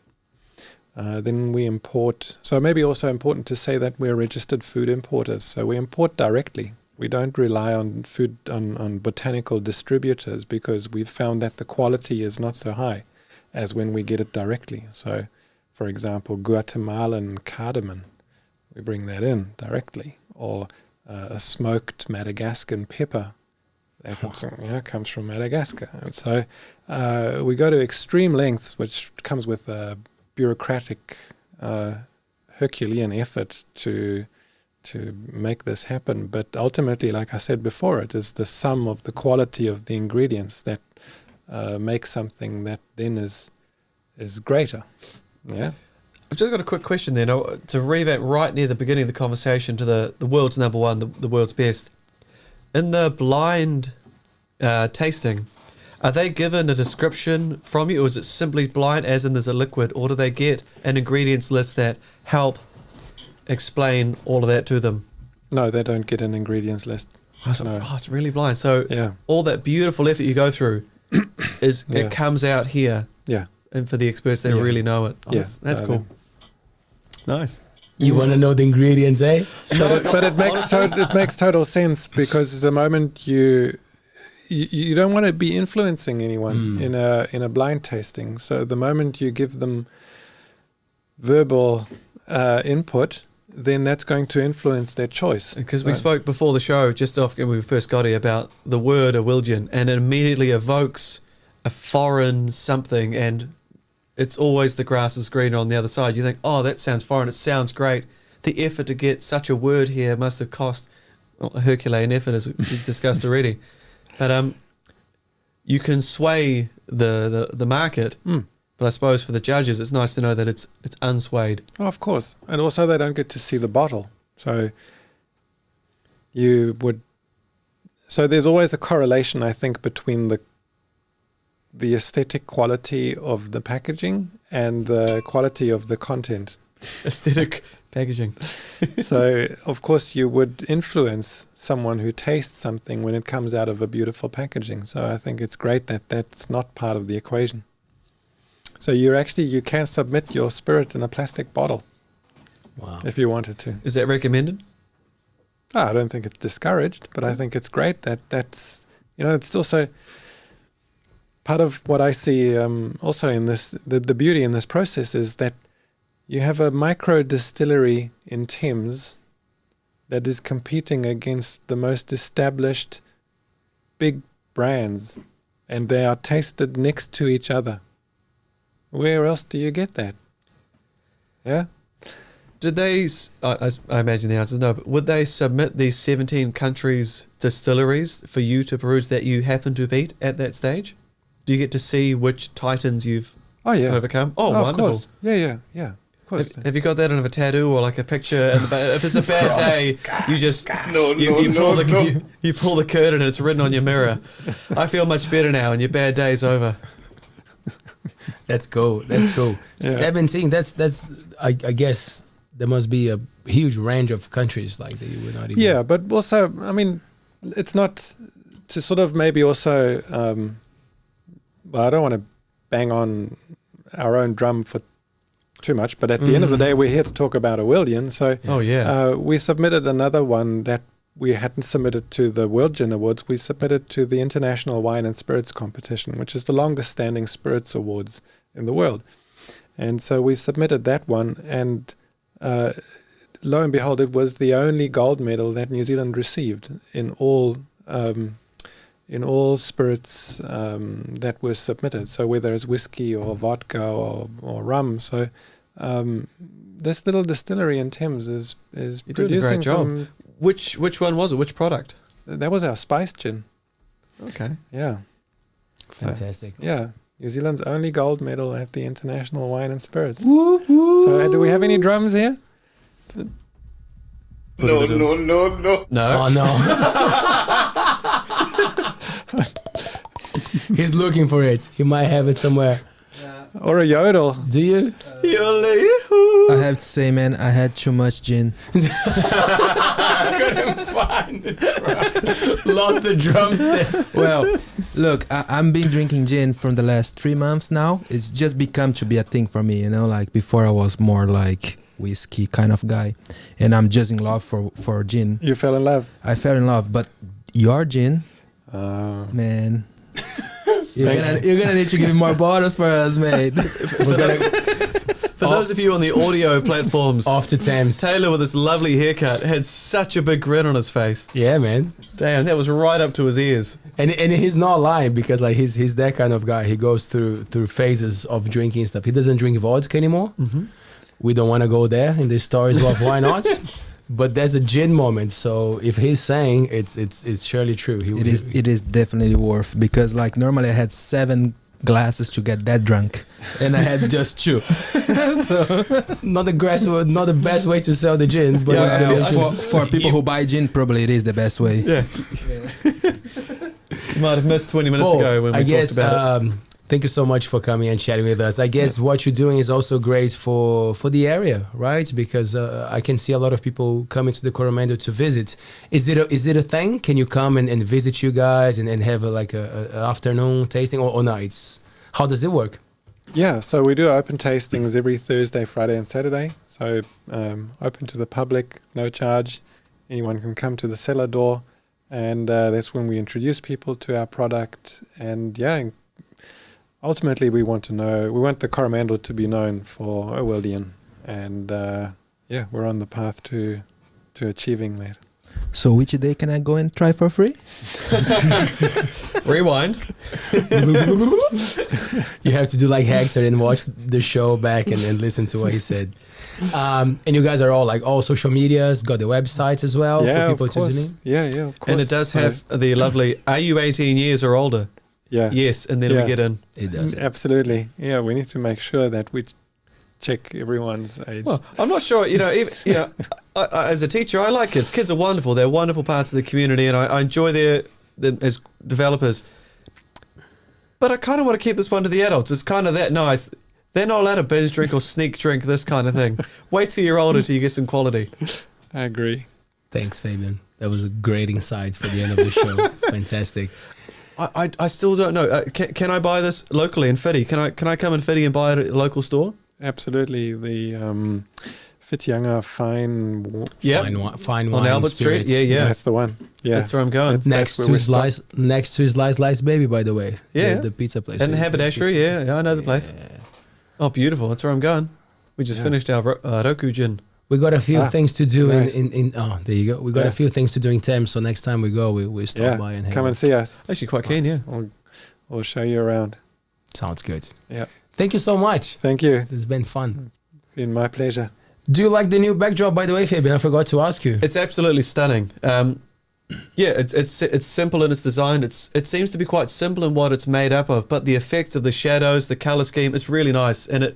Then we import. So maybe also important to say that we're registered food importers. So we import directly. We don't rely on on botanical distributors, because we've found that the quality is not so high as when we get it directly. So, for example, Guatemalan cardamom, we bring that in directly. Or a smoked Madagascan pepper that comes from Madagascar. And so we go to extreme lengths, which comes with a bureaucratic Herculean effort to make this happen. But ultimately, like I said before, it is the sum of the quality of the ingredients that makes something that then is greater. Yeah. I've just got a quick question then, to revamp right near the beginning of the conversation to the world's number one, the world's best. In the blind tasting, are they given a description from you, or is it simply blind as in there's a liquid, or do they get an ingredients list that help explain all of that to them? No, they don't get an ingredients list. No. It's really blind. So Yeah. all that beautiful effort you go through it comes out here, Yeah. and for the experts that Yeah. really know it. Yeah. That's cool. Nice. You want to know the ingredients, eh? But it makes total sense, because the moment you don't want to be influencing anyone in a blind tasting. So the moment you give them verbal input, then that's going to influence their choice. Because we spoke before the show, just after we first got here, about the word Awildian, and it immediately evokes a foreign something, and it's always the grass is greener on the other side. You think, oh, that sounds foreign, it sounds great. The effort to get such a word here must have cost a Herculean effort, as we've discussed already. But you can sway the market, but I suppose for the judges, it's nice to know that it's unswayed. Oh, of course. And also they don't get to see the bottle. So there's always a correlation, I think, between the aesthetic quality of the packaging and the quality of the content. Aesthetic packaging. So, of course, you would influence someone who tastes something when it comes out of a beautiful packaging. So I think it's great that that's not part of the equation. So you can submit your spirit in a plastic bottle. Wow. If you wanted to. Is that recommended? I don't think it's discouraged, but I think it's great that's, it's also part of what I see also in this, the beauty in this process is that you have a micro distillery in Thames that is competing against the most established big brands, and they are tasted next to each other. Where else do you get that? Yeah? Did they, I imagine the answer is no, but would they submit these 17 countries' distilleries for you to peruse that you happen to beat at that stage? Do you get to see which titans you've overcome? Oh, wonderful. Of course. Yeah. Of course. Have you got that in a tattoo or like a picture? If it's a bad day, you just you pull the curtain and it's written on your mirror. I feel much better now, and your bad day's over. Let's go. Yeah. 17. That's. I guess there must be a huge range of countries like that you would not even. Yeah, but also, I mean, it's not to sort of maybe also. Well, I don't want to bang on our own drum for too much, but at the end of the day, we're here to talk about Awildian. So, we submitted another one that we hadn't submitted to the World Gin Awards. We submitted to the International Wine and Spirits Competition, which is the longest standing spirits awards in the world. And so we submitted that one, and lo and behold, it was the only gold medal that New Zealand received in all spirits that were submitted. So whether it's whiskey or vodka or rum. So this little distillery in Thames is You're producing doing a great job. Which one was it? Which product? That was our spice gin. Okay. Yeah. Fantastic. Yeah. New Zealand's only gold medal at the International Wine and Spirits. So do we have any drums here? No. No. Oh no. He's looking for it. He might have it somewhere. Or a yodel. Do you? I have to say, man, I had too much gin. I couldn't find it. Lost the drumsticks. Well, look, I've been drinking gin for the last 3 months now. It's just become to be a thing for me, like before I was more like whiskey kind of guy, and I'm just in love for gin. You fell in love? I fell in love, but your gin, man, you're gonna need to give me more bottles for us, mate. For those of you on the audio platforms, Off to Thames. Taylor with this lovely haircut had such a big grin on his face. Yeah, man. Damn, that was right up to his ears. And he's not lying because like he's that kind of guy. He goes through phases of drinking stuff. He doesn't drink vodka anymore. Mm-hmm. We don't want to go there in the stories of why not. But there's a gin moment. So if he's saying it's surely true. It is definitely worth, because like normally I had 7 glasses to get that drunk, and I had just 2. So not the best way to sell the gin, but it's delicious. for people who buy gin, probably it is the best way. Yeah. You might have missed 20 minutes ago when we talked about it. Thank you so much for coming and chatting with us. I guess what you're doing is also great for the area, right? Because I can see a lot of people coming to the Coromandel to visit. Is it a thing? Can you come and visit you guys and have a afternoon tasting or nights? How does it work? Yeah, so we do open tastings every Thursday, Friday, and Saturday. So open to the public, no charge. Anyone can come to the cellar door, and that's when we introduce people to our product. And yeah, ultimately we want the Coromandel to be known for Awildian, and yeah, we're on the path to achieving that. So which day can I go and try for free? Rewind. You have to do like Hector and watch the show back and listen to what he said. And you guys are all social medias, got the website as well Yeah, for people of course. to tune in? Yeah, of course. And it does have the lovely, are you 18 years or older? Yeah. Yes, and then we get in. It does. Absolutely. Yeah, we need to make sure that we check everyone's age. Well, I'm not sure, I, as a teacher, I like kids. Kids are wonderful. They're wonderful parts of the community, and I enjoy them as developers. But I kind of want to keep this one to the adults. It's kind of that nice. They're not allowed to binge drink or sneak drink, this kind of thing. Wait till you're older till you get some quality. I agree. Thanks, Fabian. That was a great insight for the end of the show. Fantastic. I still don't know. Can I buy this locally in Whitty? Can I come in Whitty and buy it at a local store? Absolutely. The Whitianga Fine Fine on wine Albert Street. spirits. Yeah. That's the one. Yeah. That's where I'm going. Next to Slice Baby, by the way. Yeah. The pizza place. And the haberdashery. Yeah, I know the place. Oh, beautiful. That's where I'm going. We just finished our Roku gin. We got a few things to do nice. in there you go. We got a few things to do in Thames, so next time we go, we stop by and hang come out. and see us. Actually, quite keen, yeah. We'll show you around. Sounds good. Yeah. Thank you so much. Thank you. This has been fun. Been my pleasure. Do you like the new backdrop, by the way, Fabian? I forgot to ask you. It's absolutely stunning. It's simple in its design. It seems to be quite simple in what it's made up of, but the effects of the shadows, the color scheme, it's really nice. And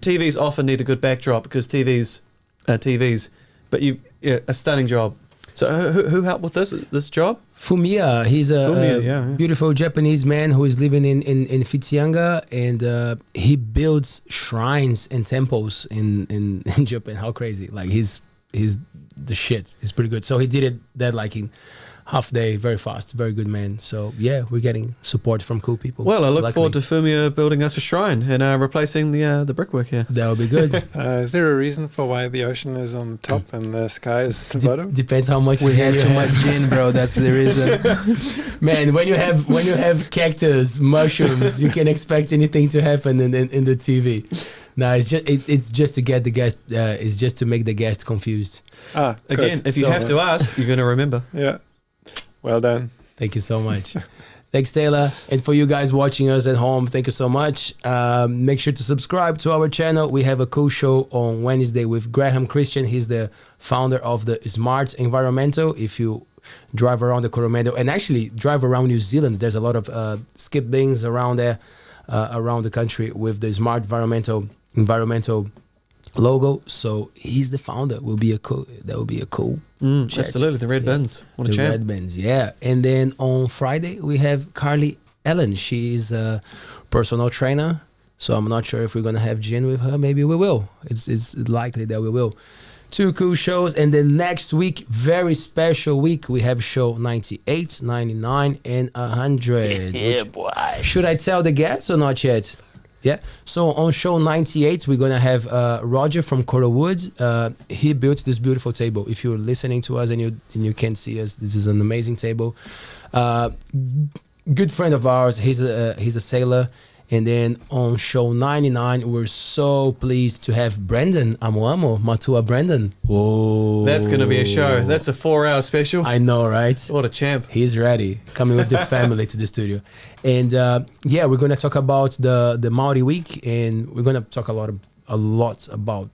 TVs often need a good backdrop because TVs, but a stunning job. So who helped with this job? Fumiya. He's a beautiful Japanese man who is living in Whitianga, and he builds shrines and temples in Japan. How crazy! Like he's the shit. He's pretty good. So he did that like in half day, very fast, very good man. So yeah, we're getting support from cool people. Well, I look forward to Fumiya building us a shrine and replacing the brickwork here. That would be good. Is there a reason for why the ocean is on top and the sky is at the bottom? Depends how much We had too much gin, bro. That's the reason. Man, when you have cactus, mushrooms, you can expect anything to happen in the TV. No, it's just to get the guest. It's just to make the guest confused. Again, if you have to ask, you're going to remember. Yeah. Well done. Thank you so much. Thanks, Taylor. And for you guys watching us at home, thank you so much. Make sure to subscribe to our channel. We have a cool show on Wednesday with Graham Christian. He's the founder of the Smart Environmental. If you drive around the Coromandel and actually drive around New Zealand, there's a lot of skip bins around there, around the country with the Smart Environmental logo. So he's the founder. That will be a cool chat. Absolutely, the red bins. What a the champ. red bins, yeah. And then on Friday we have Carly Ellen. She's a personal trainer, so I'm not sure if we're gonna have gin with her. Maybe we will. It's likely that we will. 2 cool shows, and then next week, very special week, we have show 98, 99, and 100. Yeah, boy. Should I tell the guests or not yet? Yeah. So on show 98, we're gonna have Roger from Coral Woods. He built this beautiful table. If you're listening to us and you can't see us, this is an amazing table. Good friend of ours. He's a sailor, And then on show 99, we're so pleased to have Brandon Amo Matua Brandon. Whoa. That's going to be a show. That's a 4-hour special. I know, right? What a champ. He's ready, coming with the family to the studio. And yeah, we're going to talk about the Maori week, and we're going to talk a lot about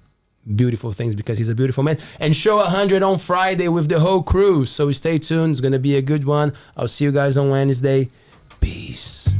beautiful things because he's a beautiful man. And show 100 on Friday with the whole crew. So stay tuned. It's going to be a good one. I'll see you guys on Wednesday. Peace.